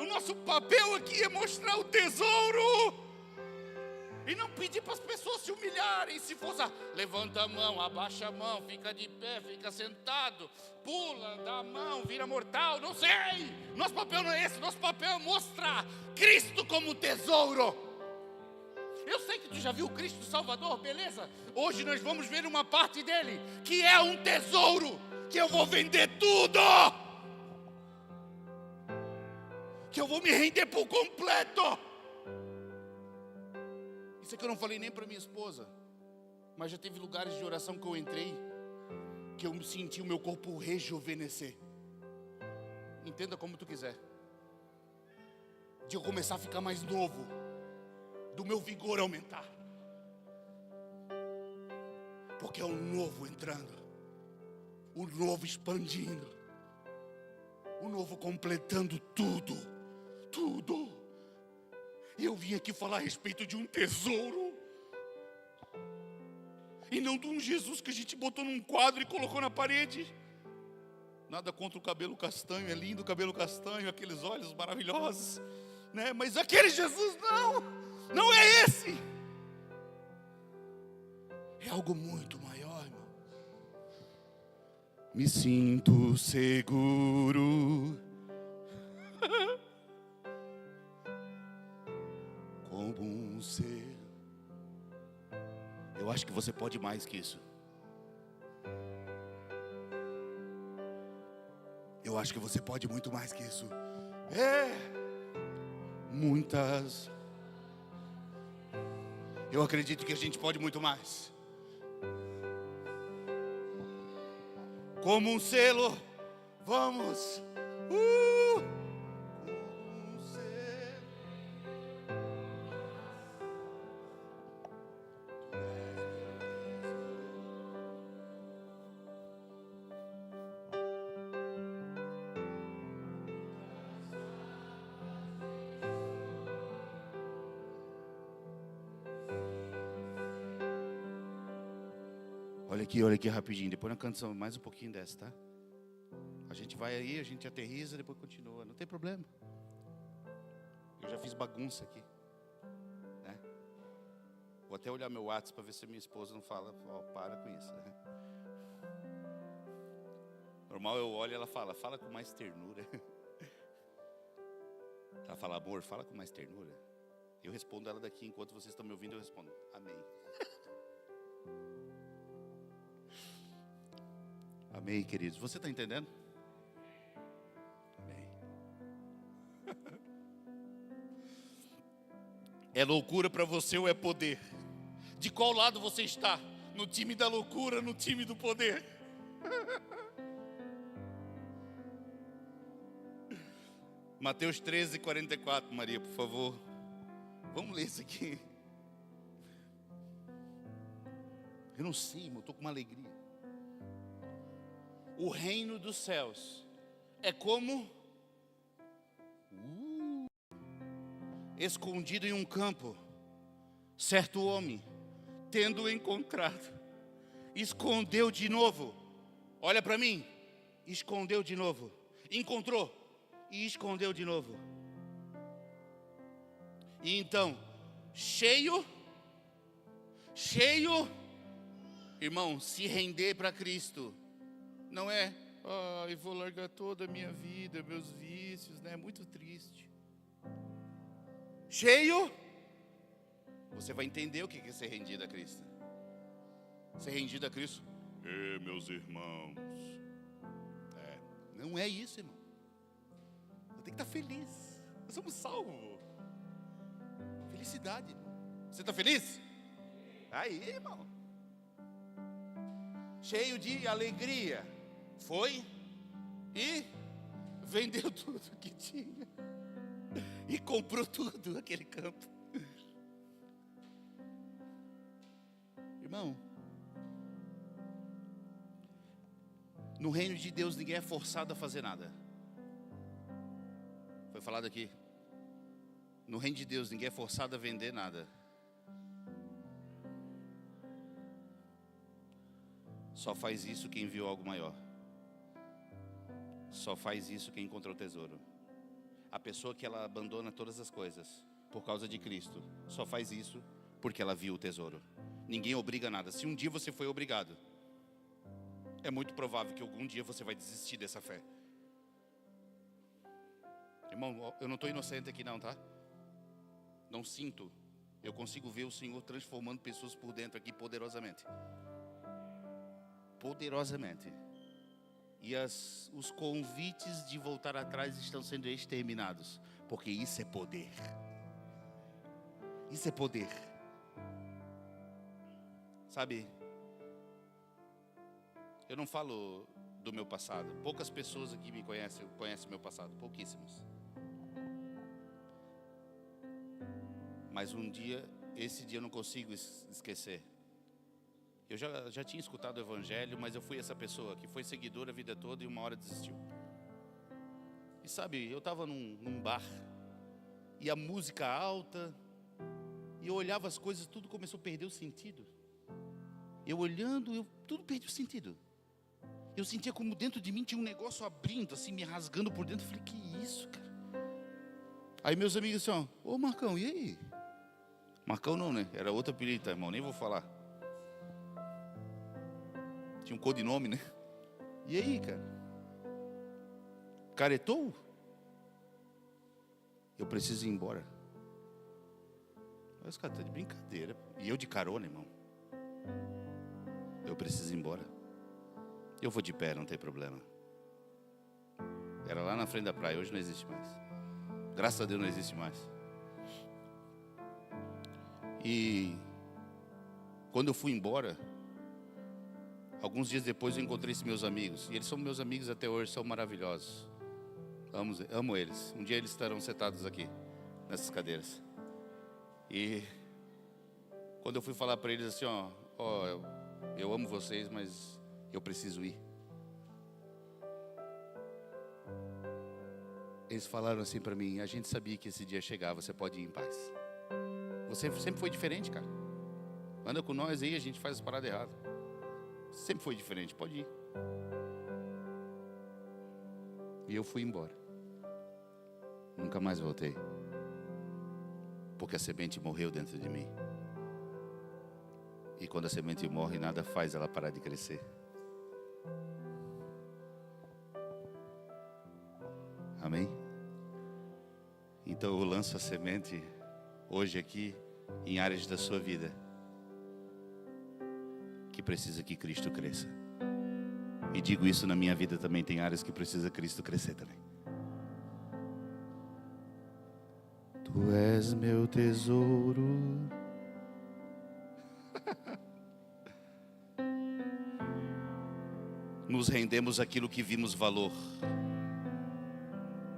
O nosso papel aqui é mostrar o tesouro e não pedir para as pessoas se humilharem. Se fosse, levanta a mão, abaixa a mão, fica de pé, fica sentado, pula, dá a mão, vira mortal, não sei. Nosso papel não é esse, nosso papel é mostrar Cristo como tesouro. Eu sei que tu já viu Cristo Salvador, beleza? Hoje nós vamos ver uma parte dele, que é um tesouro, que eu vou vender tudo, que eu vou me render por completo. Isso aqui eu não falei nem para minha esposa, mas já teve lugares de oração que eu entrei, que eu senti o meu corpo rejuvenescer. Entenda como tu quiser. De eu começar a ficar mais novo, do meu vigor aumentar. Porque é o novo entrando, o novo expandindo, o novo completando tudo. E eu vim aqui falar a respeito de um tesouro, e não de um Jesus que a gente botou num quadro e colocou na parede. Nada contra o cabelo castanho, é lindo o cabelo castanho, aqueles olhos maravilhosos, né? Mas aquele Jesus não é esse. É algo muito maior, irmão. Me sinto seguro como um ser. Eu acho que você pode mais que isso. Eu acho que você pode muito mais que isso. Muitas. Eu acredito que a gente pode muito mais. Como um selo, vamos. Como um selo. Olha aqui rapidinho. Depois nós cantamos mais um pouquinho dessa, tá? A gente vai aí, a gente aterriza, depois continua. Não tem problema. Eu já fiz bagunça aqui, né? Vou até olhar meu WhatsApp para ver se minha esposa não fala, para com isso, né? Normal eu olho e ela fala com mais ternura. Ela fala, amor, fala com mais ternura. Eu respondo ela daqui, enquanto vocês estão me ouvindo, eu respondo, amém. Amém, queridos? Você está entendendo? Amém. É loucura para você ou é poder? De qual lado você está? No time da loucura, no time do poder? Mateus 13, 44, Maria, por favor. Vamos ler isso aqui. Eu não sei, irmão, eu estou com uma alegria. O reino dos céus é como escondido em um campo. Certo homem, tendo encontrado, escondeu de novo. Olha para mim. Escondeu de novo. Encontrou e escondeu de novo. E então, cheio, irmão, se render para Cristo. Não é, eu vou largar toda a minha vida, meus vícios, né? É muito triste. Cheio, você vai entender o que é ser rendido a Cristo. Ser rendido a Cristo, meus irmãos. Não é isso, irmão. Eu tenho que estar feliz. Nós somos salvos. Felicidade. Você está feliz? Aí, irmão. Cheio de alegria. Foi e vendeu tudo que tinha. E comprou tudo aquele campo. Irmão, no reino de Deus ninguém é forçado a fazer nada. Foi falado aqui. No reino de Deus ninguém é forçado a vender nada. Só faz isso quem viu algo maior. Só faz isso quem encontrou o tesouro. A pessoa que ela abandona todas as coisas por causa de Cristo, só faz isso porque ela viu o tesouro. Ninguém obriga nada. Se um dia você foi obrigado, é muito provável que algum dia você vai desistir dessa fé. Irmão, eu não estou inocente aqui não, tá? Não sinto. Eu consigo ver o Senhor transformando pessoas por dentro aqui poderosamente. Poderosamente. E os convites de voltar atrás estão sendo exterminados. Porque isso é poder. Isso é poder. Sabe? Eu não falo do meu passado. Poucas pessoas aqui me conhecem meu passado. Pouquíssimas. Mas esse dia eu não consigo esquecer. Eu já tinha escutado o evangelho, mas eu fui essa pessoa que foi seguidora a vida toda e uma hora desistiu. E sabe, eu estava num bar, e a música alta, e eu olhava as coisas, tudo começou a perder o sentido. Eu olhando, tudo perdeu o sentido. Eu sentia como dentro de mim tinha um negócio abrindo, assim, me rasgando por dentro. Eu falei, que isso, cara? Aí meus amigos assim, ô Marcão, e aí? Marcão não, né? Era outro apelido, irmão, nem vou falar. Tinha um codinome, né? E aí, cara? Caretou? Eu preciso ir embora. Mas, cara, tá de brincadeira. E eu de carona, irmão. Eu preciso ir embora. Eu vou de pé, não tem problema. Era lá na frente da praia, hoje não existe mais. Graças a Deus não existe mais. E quando eu fui embora, alguns dias depois eu encontrei esses meus amigos. E eles são meus amigos até hoje, são maravilhosos. Amo eles. Um dia eles estarão sentados aqui, nessas cadeiras. E quando eu fui falar para eles assim, eu amo vocês, mas eu preciso ir. Eles falaram assim para mim, a gente sabia que esse dia chegava, você pode ir em paz. Você sempre foi diferente, cara. Anda com nós aí, a gente faz as paradas erradas. Sempre foi diferente, pode ir. E eu fui embora. Nunca mais voltei. Porque a semente morreu dentro de mim. E quando a semente morre, nada faz ela parar de crescer. Amém? Então eu lanço a semente hoje aqui em áreas da sua vida que precisa que Cristo cresça. E digo isso na minha vida também, tem áreas que precisa Cristo crescer também. Tu és meu tesouro. Nos rendemos àquilo que vimos valor.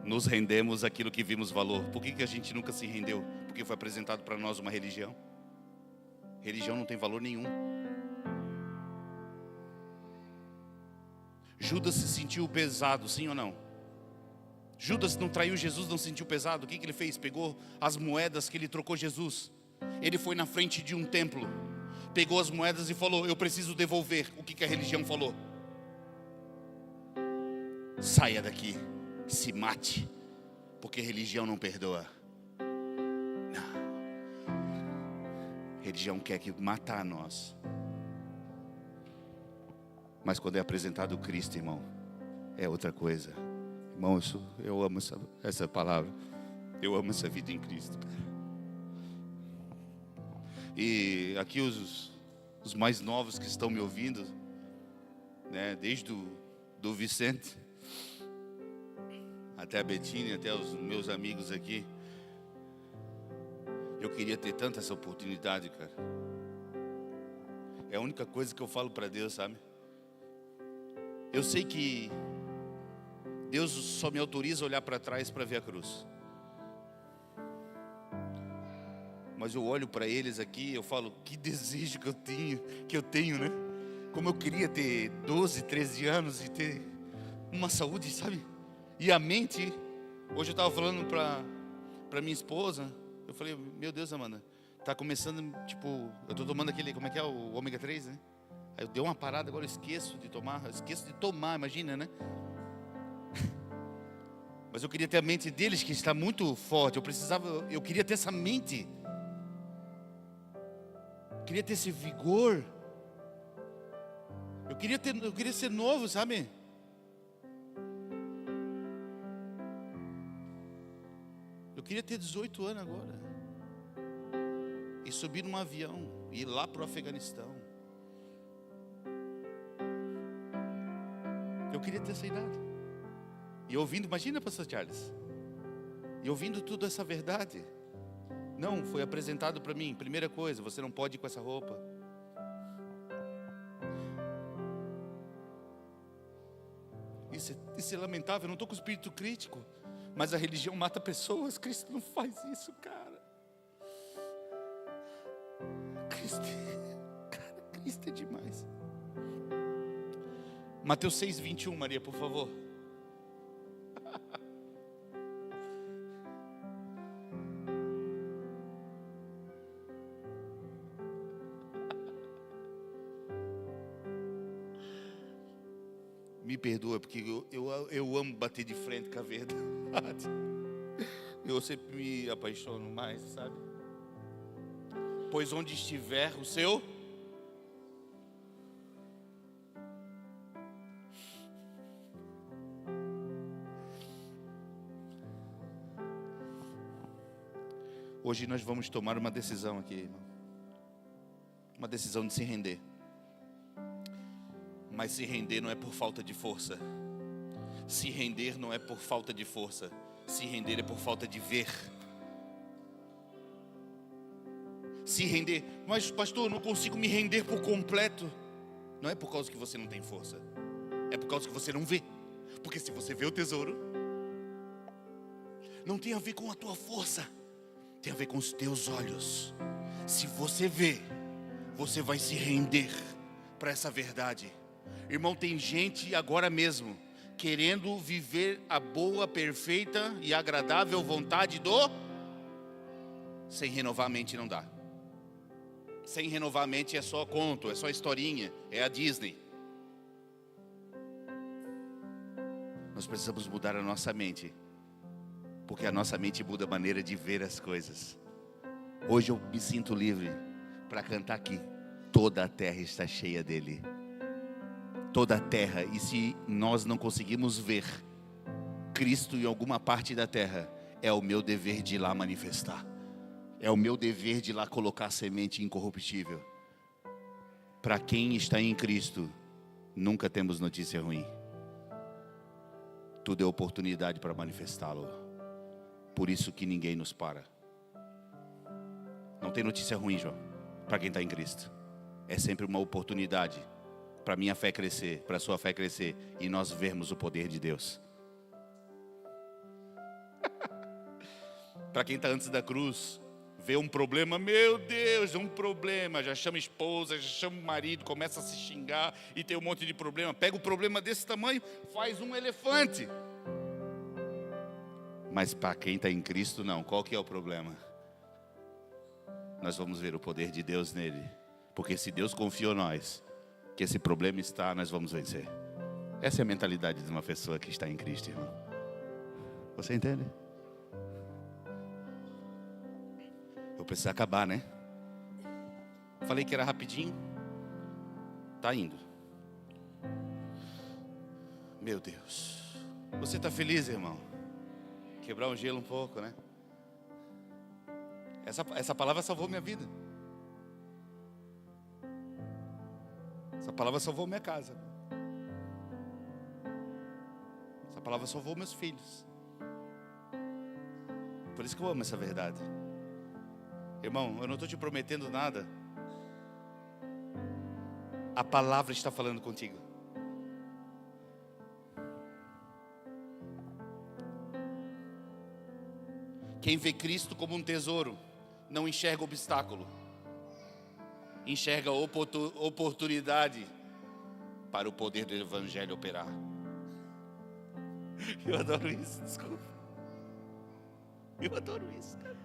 Nos rendemos àquilo que vimos valor. Por que a gente nunca se rendeu? Porque foi apresentado para nós uma religião. Religião não tem valor nenhum. Judas se sentiu pesado, sim ou não? Judas não traiu Jesus, não se sentiu pesado. O que ele fez? Pegou as moedas que ele trocou Jesus. Ele foi na frente de um templo, pegou as moedas e falou: eu preciso devolver. O que a religião falou? Saia daqui, se mate, porque religião não perdoa. Não. Religião quer que matar nós. Mas quando é apresentado Cristo, irmão, é outra coisa. Irmão, eu amo essa palavra. Eu amo essa vida em Cristo, cara. E aqui os mais novos que estão me ouvindo, né, desde do Vicente até a Betinha, até os meus amigos aqui. Eu queria ter tanta essa oportunidade, cara. É a única coisa que eu falo para Deus, sabe? Eu sei que Deus só me autoriza a olhar para trás para ver a cruz. Mas eu olho para eles aqui, eu falo, que desejo que eu tenho, né? Como eu queria ter 12, 13 anos e ter uma saúde, sabe? E a mente, hoje eu estava falando para minha esposa, eu falei, meu Deus, Amanda, tá começando, tipo, eu tô tomando aquele, como é que é, o ômega 3, né? Aí eu dei uma parada, agora eu esqueço de tomar, imagina, né? Mas eu queria ter a mente deles, que está muito forte. Eu queria ter essa mente. Eu queria ter esse vigor. Eu queria ser novo, sabe? Eu queria ter 18 anos agora. E subir num avião, e ir lá para o Afeganistão. Eu queria ter essa idade. E ouvindo, imagina, pastor Charles, e ouvindo tudo essa verdade. Não, foi apresentado para mim. Primeira coisa, você não pode ir com essa roupa. Isso é lamentável, eu não estou com espírito crítico. Mas a religião mata pessoas. Cristo não faz isso, cara. Cristo é demais. Mateus 6:21, Maria, por favor. Me perdoa, porque eu amo bater de frente com a verdade. Eu sempre me apaixono mais, sabe? Pois onde estiver o seu... Hoje nós vamos tomar uma decisão aqui, irmão. Uma decisão de se render. Mas se render não é por falta de força. Se render não é por falta de força. Se render é por falta de ver. Se render, mas pastor, eu não consigo me render por completo. Não é por causa que você não tem força. É por causa que você não vê. Porque se você vê o tesouro, não tem a ver com a tua força. Tem a ver com os teus olhos. Se você vê, você vai se render para essa verdade. Irmão, tem gente agora mesmo querendo viver a boa, perfeita e agradável vontade do... Sem renovar a mente não dá. Sem renovar a mente é só conto, é só historinha, é a Disney. Nós precisamos mudar a nossa mente. Porque a nossa mente muda a maneira de ver as coisas. Hoje eu me sinto livre para cantar aqui. Toda a terra está cheia dele. Toda a terra. E se nós não conseguimos ver Cristo em alguma parte da terra, é o meu dever de ir lá manifestar. É o meu dever de ir lá colocar a semente incorruptível. Para quem está em Cristo, nunca temos notícia ruim. Tudo é oportunidade para manifestá-lo. Por isso que ninguém nos para. Não tem notícia ruim, João, para quem está em Cristo. É sempre uma oportunidade para a minha fé crescer, para a sua fé crescer, e nós vermos o poder de Deus. Para quem está antes da cruz, vê um problema, meu Deus, um problema, já chama esposa, já chama o marido, começa a se xingar e tem um monte de problema. Pega o problema desse tamanho, faz um elefante. Mas para quem está em Cristo, não. Qual que é o problema? Nós vamos ver o poder de Deus nele. Porque se Deus confiou em nós, que esse problema está, nós vamos vencer. Essa é a mentalidade de uma pessoa que está em Cristo, irmão. Você entende? Eu preciso acabar, né? Falei que era rapidinho. Tá indo. Meu Deus. Você está feliz, irmão? Quebrar um gelo um pouco, né? Essa palavra salvou minha vida. Essa palavra salvou minha casa. Essa palavra salvou meus filhos. Por isso que eu amo essa verdade. Irmão, eu não estou te prometendo nada. A palavra está falando contigo. Quem vê Cristo como um tesouro, não enxerga obstáculo. Enxerga oportunidade para o poder do Evangelho operar. Eu adoro isso, desculpa. Eu adoro isso, cara.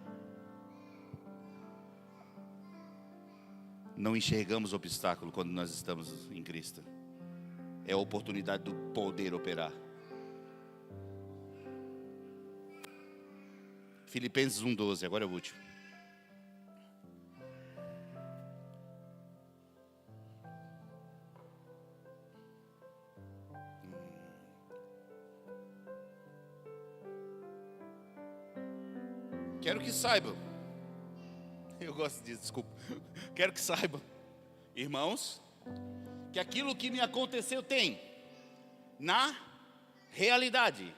Não enxergamos obstáculo quando nós estamos em Cristo. É a oportunidade do poder operar. Filipenses 1:12, agora é o último. Quero que saibam. Eu gosto disso, desculpa. Quero que saibam, irmãos, que aquilo que me aconteceu tem, na realidade,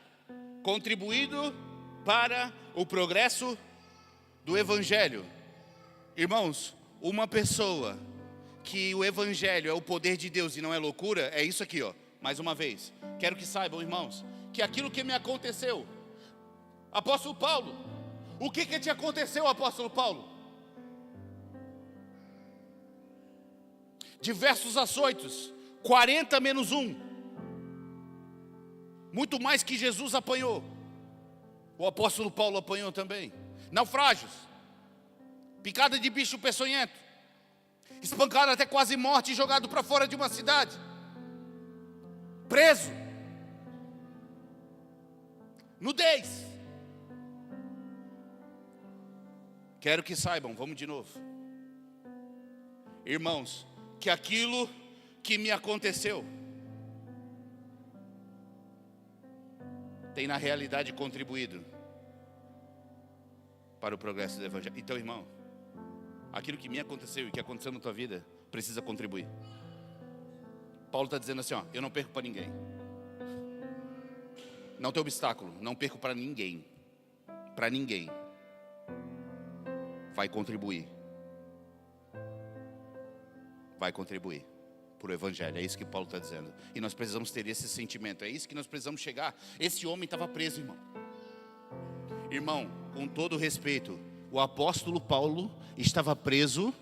contribuído para o progresso do Evangelho. Irmãos, uma pessoa que o Evangelho é o poder de Deus e não é loucura, é isso aqui, ó. Mais uma vez, quero que saibam, irmãos, que aquilo que me aconteceu, apóstolo Paulo, o que te aconteceu, apóstolo Paulo? Diversos açoitos, 40 menos 1, muito mais que Jesus apanhou. O apóstolo Paulo apanhou também. Naufrágios, picada de bicho peçonhento, espancado até quase morte e jogado para fora de uma cidade, preso, nudez. Quero que saibam, vamos de novo, irmãos, que aquilo que me aconteceu tem na realidade contribuído para o progresso do Evangelho. Então, irmão, aquilo que me aconteceu e que aconteceu na tua vida precisa contribuir. Paulo está dizendo assim, ó, eu não perco para ninguém. Não tem obstáculo, não perco para ninguém. Para ninguém. Vai contribuir. Vai contribuir para o Evangelho. É isso que Paulo está dizendo. E nós precisamos ter esse sentimento. É isso que nós precisamos chegar. Esse homem estava preso, irmão. Irmão, com todo respeito, o apóstolo Paulo estava preso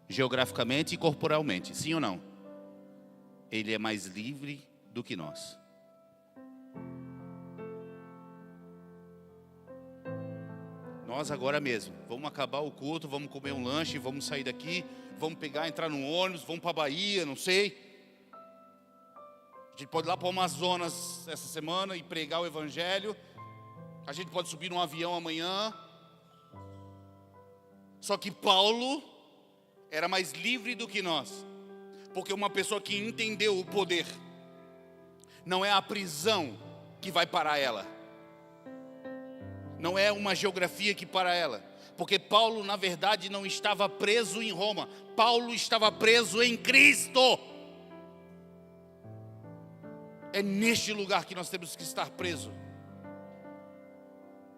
geograficamente e corporalmente. Sim ou não? Ele é mais livre do que nós. Nós agora mesmo, vamos acabar o culto, vamos comer um lanche, vamos sair daqui, vamos pegar, entrar num ônibus, vamos para a Bahia, não sei. A gente pode ir lá para o Amazonas essa semana e pregar o Evangelho. A gente pode subir num avião amanhã. Só que Paulo era mais livre do que nós. Porque uma pessoa que entendeu o poder, não é a prisão que vai parar ela. Não é uma geografia que para ela. Porque Paulo, na verdade, não estava preso em Roma. Paulo estava preso em Cristo. É neste lugar que nós temos que estar presos.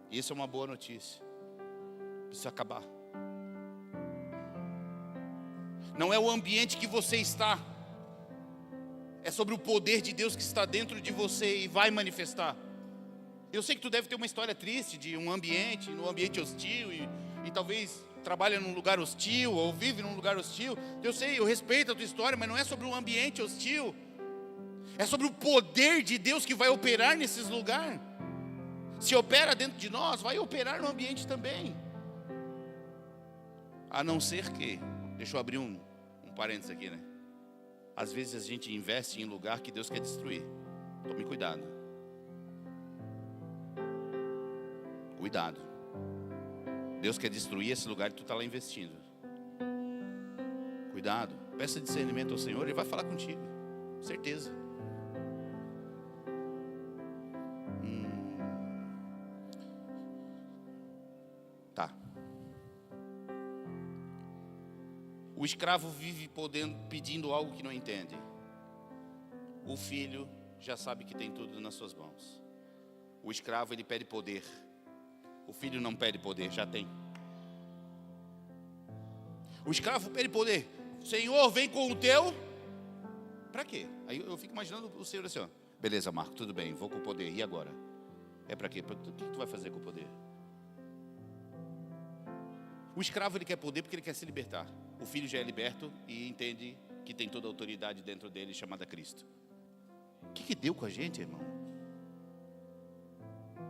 E isso é uma boa notícia. Precisa acabar. Não é o ambiente que você está. É sobre o poder de Deus que está dentro de você e vai manifestar. Eu sei que tu deve ter uma história triste de um ambiente, num ambiente hostil e talvez trabalha num lugar hostil ou vive num lugar hostil. Eu sei, eu respeito a tua história, mas não é sobre um ambiente hostil. É sobre o poder de Deus que vai operar nesses lugares. Se opera dentro de nós, vai operar no ambiente também. A não ser que, deixa eu abrir um parênteses aqui, né? Às vezes a gente investe em lugar que Deus quer destruir. Tome cuidado. Cuidado. Deus quer destruir esse lugar que tu está lá investindo. Cuidado. Peça discernimento ao Senhor, Ele vai falar contigo. Certeza. Tá. O escravo vive pedindo algo que não entende. O filho já sabe que tem tudo nas suas mãos. O escravo, ele pede poder. O filho não pede poder, já tem. O escravo pede poder. Senhor, vem com o teu. Para quê? Aí eu fico imaginando o Senhor assim, ó. Beleza, Marco, tudo bem, vou com o poder. E agora? É para quê? O que tu vai fazer com o poder? O escravo, ele quer poder porque ele quer se libertar. O filho já é liberto e entende que tem toda a autoridade dentro dele, chamada Cristo. O que deu com a gente, irmão?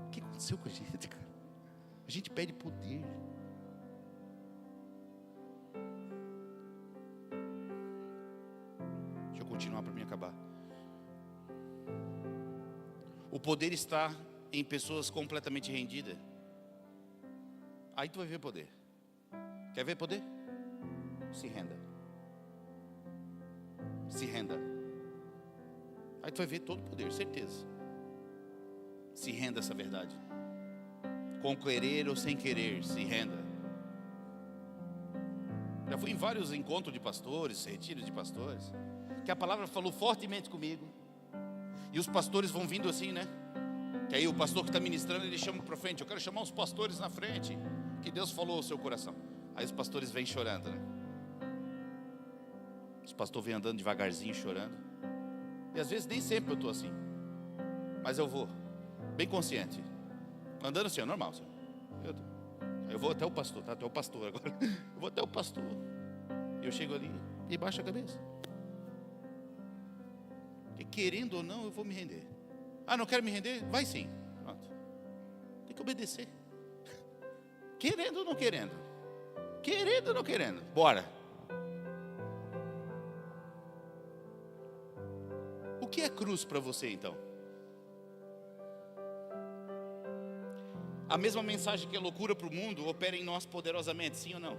O que aconteceu com a gente, cara? A gente pede poder. Deixa eu continuar para mim acabar. O poder está em pessoas completamente rendidas. Aí tu vai ver poder. Quer ver poder? Se renda. Se renda. Aí tu vai ver todo o poder, certeza. Se renda essa verdade. Com querer ou sem querer, se renda. Já fui em vários encontros de pastores, retiros de pastores, que a palavra falou fortemente comigo. E os pastores vão vindo assim, né? Que aí o pastor que está ministrando, ele chama para frente. Eu quero chamar os pastores na frente, que Deus falou ao seu coração. Aí os pastores vêm chorando, né? Os pastores vêm andando devagarzinho, chorando. E às vezes nem sempre eu estou assim, mas eu vou, bem consciente, andando assim, é normal, senhor. Eu vou até o pastor, tá? Até o pastor agora. Eu vou até o pastor. E eu chego ali e baixo a cabeça. Porque querendo ou não, eu vou me render. Ah, não quero me render? Vai sim. Pronto. Tem que obedecer. Querendo ou não querendo? Querendo ou não querendo? Bora. O que é cruz para você então? A mesma mensagem que é loucura para o mundo opera em nós poderosamente, sim ou não?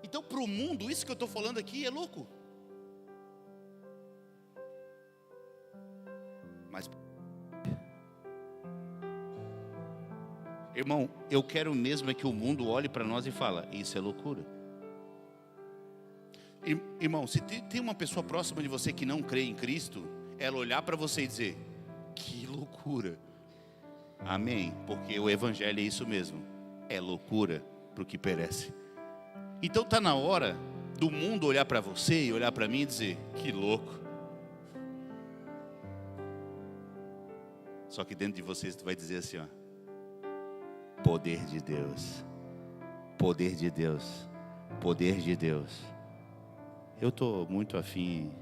Então para o mundo, isso que eu estou falando aqui é louco. Mas, irmão, eu quero mesmo é que o mundo olhe para nós e fala, isso é loucura. Irmão, se tem uma pessoa próxima de você que não crê em Cristo, ela olhar para você e dizer, que loucura. Amém, porque o evangelho é isso mesmo, é loucura para o que perece. Então está na hora do mundo olhar para você e olhar para mim e dizer, que louco. Só que dentro de vocês tu vai dizer assim, ó, poder de Deus, poder de Deus, poder de Deus. Eu estou muito afim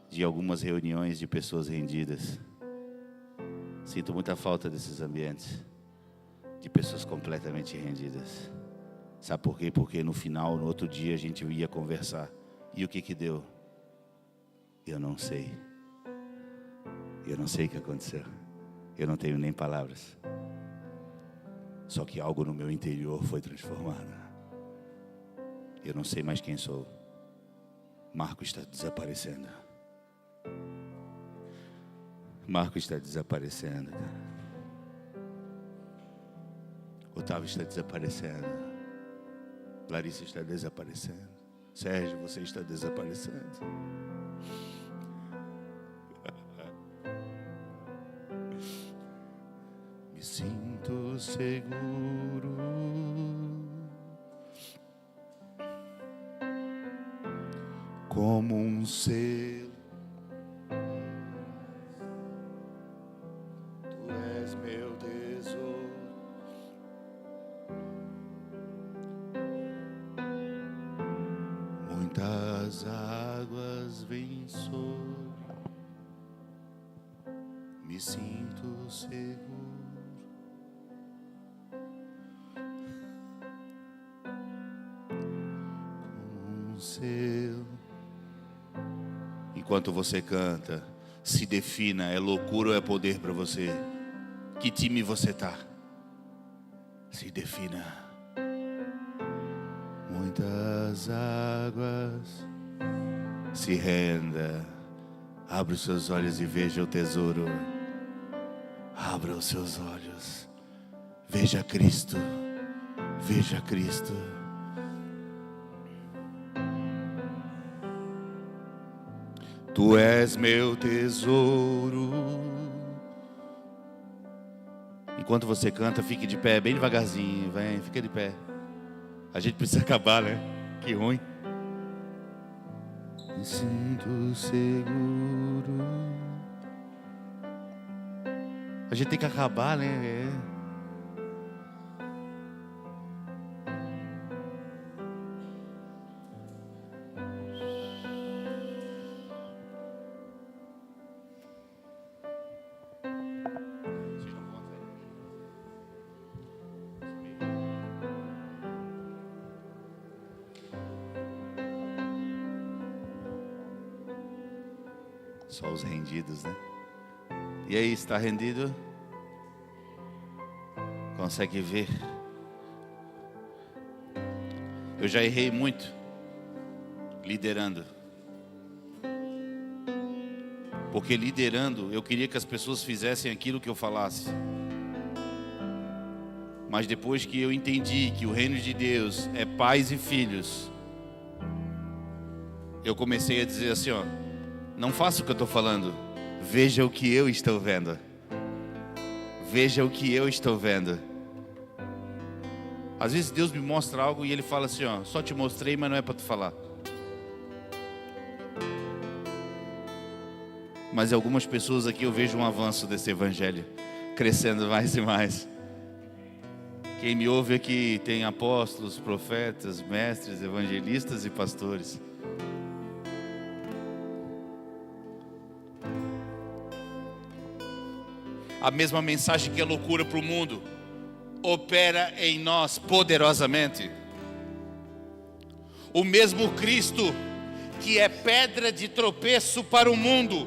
de algumas reuniões de pessoas rendidas. Sinto muita falta desses ambientes, de pessoas completamente rendidas. Sabe por quê? Porque no final, no outro dia, a gente ia conversar. E o que deu? Eu não sei. Eu não sei o que aconteceu. Eu não tenho nem palavras. Só que algo no meu interior foi transformado. Eu não sei mais quem sou. Marco está desaparecendo. Marco está desaparecendo. Otávio está desaparecendo. Larissa está desaparecendo. Sérgio, você está desaparecendo. seguro, como um selo. Tu és meu tesouro. Muitas águas vêm sobre, me sinto seguro. Com um selo. Enquanto você canta, se defina, é loucura ou é poder para você? Que time você tá? Se defina. Muitas águas, se renda, abra os seus olhos e veja o tesouro. Abra os seus olhos, veja Cristo, veja Cristo. Tu és meu tesouro. Enquanto você canta, fique de pé, bem devagarzinho, vem, fica de pé. A gente precisa acabar, né? Que ruim. Me sinto seguro. A gente tem que acabar, né? Só os rendidos, né? E aí, está rendido? Consegue ver? Eu já errei muito liderando. Porque liderando, eu queria que as pessoas fizessem aquilo que eu falasse. Mas depois que eu entendi que o reino de Deus é pais e filhos, eu comecei a dizer assim, ó, não faça o que eu estou falando, veja o que eu estou vendo. Veja o que eu estou vendo. Às vezes Deus me mostra algo e Ele fala assim, ó, só te mostrei, mas não é para tu falar. Mas em algumas pessoas aqui eu vejo um avanço desse evangelho, crescendo mais e mais. Quem me ouve aqui tem apóstolos, profetas, mestres, evangelistas e pastores. A mesma mensagem que é loucura para o mundo opera em nós poderosamente. O mesmo Cristo que é pedra de tropeço para o mundo,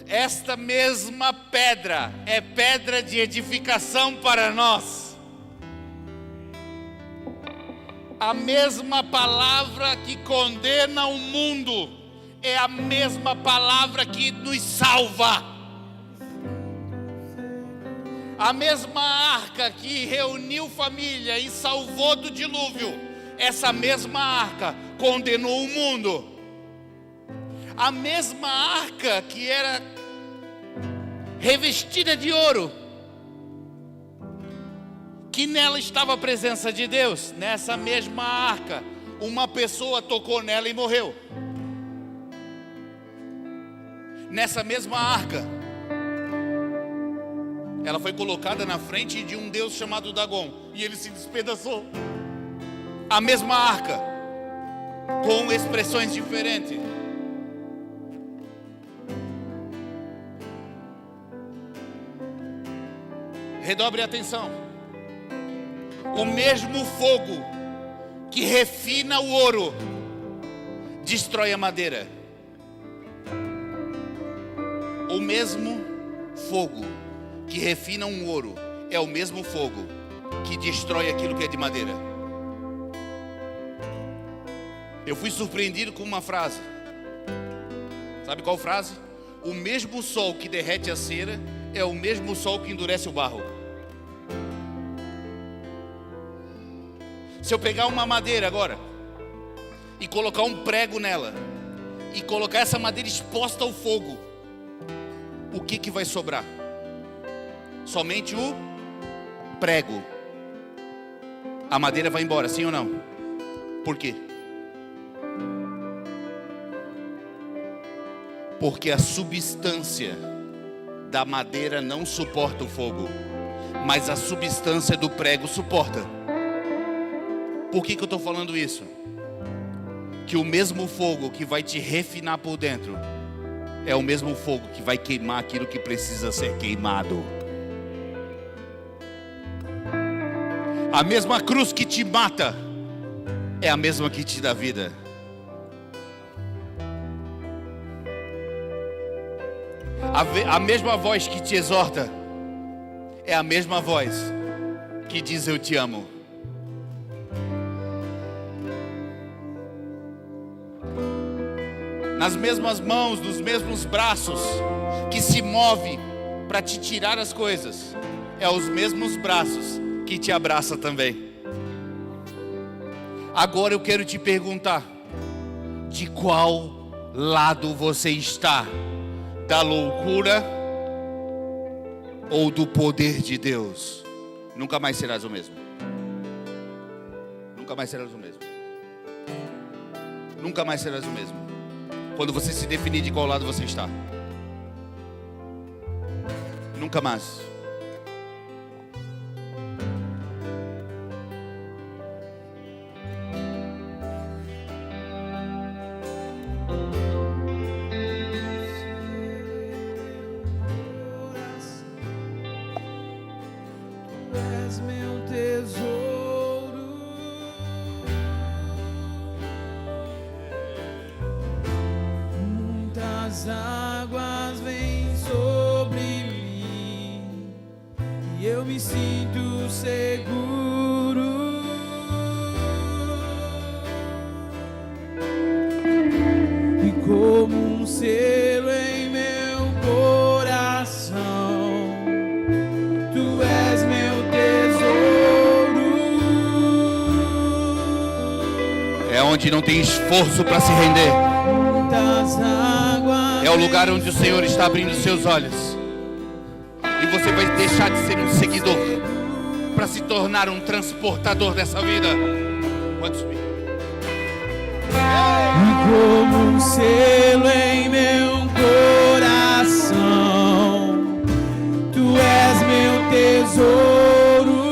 esta mesma pedra é pedra de edificação para nós. A mesma palavra que condena o mundo é a mesma palavra que nos salva. A mesma arca que reuniu família e salvou do dilúvio, essa mesma arca condenou o mundo. A mesma arca que era revestida de ouro, que nela estava a presença de Deus, nessa mesma arca, uma pessoa tocou nela e morreu. Nessa mesma arca, ela foi colocada na frente de um deus chamado Dagon, e ele se despedaçou. A mesma arca, com expressões diferentes. Redobre a atenção. O mesmo fogo que refina o ouro destrói a madeira. O mesmo fogo que refina um ouro é o mesmo fogo que destrói aquilo que é de madeira. Eu fui surpreendido com uma frase. Sabe qual frase? O mesmo sol que derrete a cera é o mesmo sol que endurece o barro. Se eu pegar uma madeira agora e colocar um prego nela e colocar essa madeira exposta ao fogo, o que vai sobrar? Somente o prego, a madeira vai embora, sim ou não? Por quê? Porque a substância da madeira não suporta o fogo, mas a substância do prego suporta. Por que eu estou falando isso? Que o mesmo fogo que vai te refinar por dentro é o mesmo fogo que vai queimar aquilo que precisa ser queimado. A mesma cruz que te mata é a mesma que te dá vida. A mesma voz que te exorta é a mesma voz que diz eu te amo. Nas mesmas mãos, nos mesmos braços que se move para te tirar as coisas, é os mesmos braços que te abraça também. Agora eu quero te perguntar, de qual lado você está? Da loucura ou do poder de Deus? Nunca mais serás o mesmo. Nunca mais serás o mesmo. Nunca mais serás o mesmo. Quando você se definir de qual lado você está. Nunca mais. As águas vêm sobre mim e eu me sinto seguro. E como um selo em meu coração, tu és meu tesouro. É onde não tem esforço para se render. É o lugar onde o Senhor está abrindo seus olhos. E você vai deixar de ser um seguidor para se tornar um transportador dessa vida. Pode subir. E como um selo em meu coração, tu és meu tesouro.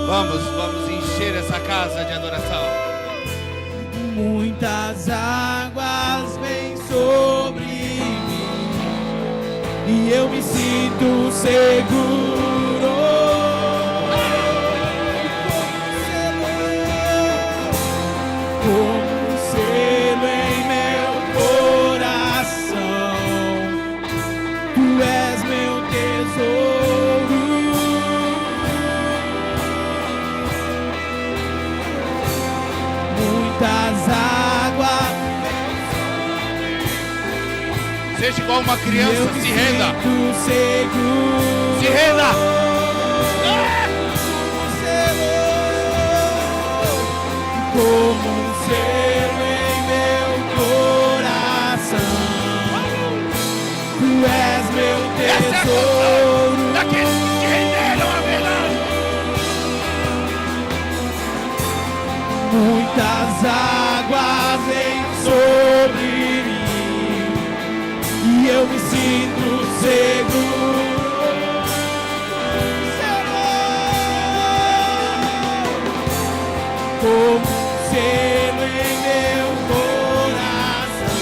Vamos encher essa casa de adoração. Muitas águas vêm sobre mim e eu me sinto seguro. Como um selo em meu coração, tu és meu tesouro. Muitas águas. Seja igual uma criança, se renda. Se renda. Como um selo em meu coração, tu és meu tesouro. Daqueles que renderam a verdade. Muitas águas vêm sobre mim e eu me sinto seguro. Como um selo em meu coração,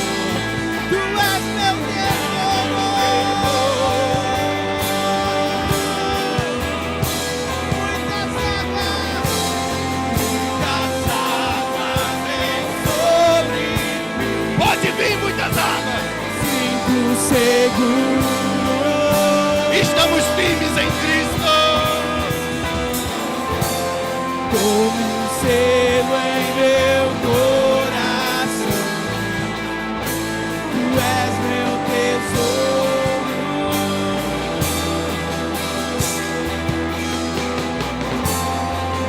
tu és meu tesouro. Muitas águas vêm sobre mim. Pode vir muitas águas. Sinto seguro. Estamos firmes em Cristo. Como um selo em meu coração, tu és meu tesouro.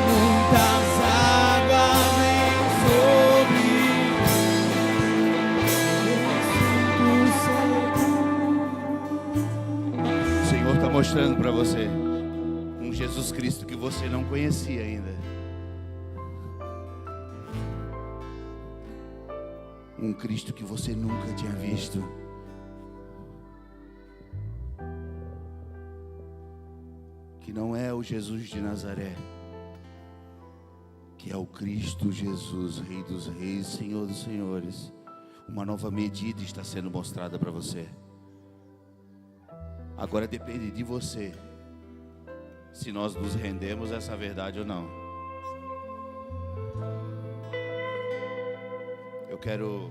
Muitas águas vêm sobre mim. O Senhor está mostrando para você um Jesus Jesus Cristo que você não conhecia ainda. Um Cristo que você nunca tinha visto. Que não é o Jesus de Nazaré, que é o Cristo Jesus, Rei dos Reis, Senhor dos Senhores. Uma nova medida está sendo mostrada para você. Agora depende de você, se nós nos rendemos a essa verdade ou não. Eu quero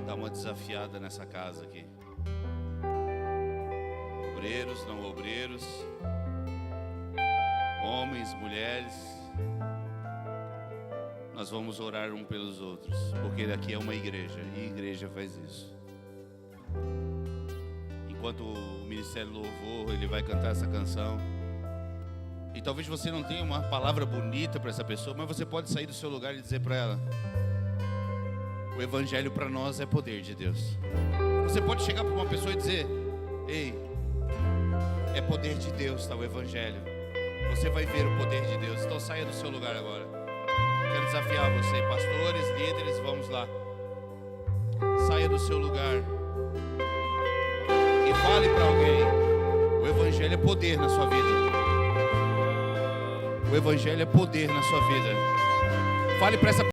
dar uma desafiada nessa casa aqui. Obreiros, não obreiros, homens, mulheres, nós vamos orar um pelos outros, porque aqui é uma igreja, e a igreja faz isso. Enquanto o Ministério Louvor, ele vai cantar essa canção, e talvez você não tenha uma palavra bonita para essa pessoa, mas você pode sair do seu lugar e dizer para ela: o Evangelho para nós é poder de Deus. Você pode chegar para uma pessoa e dizer: ei, é poder de Deus, tá, o Evangelho. Você vai ver o poder de Deus. Então saia do seu lugar agora. Quero desafiar você, pastores, líderes, vamos lá. Saia do seu lugar e fale para alguém: o Evangelho é poder na sua vida. O Evangelho é poder na sua vida. Fale para essa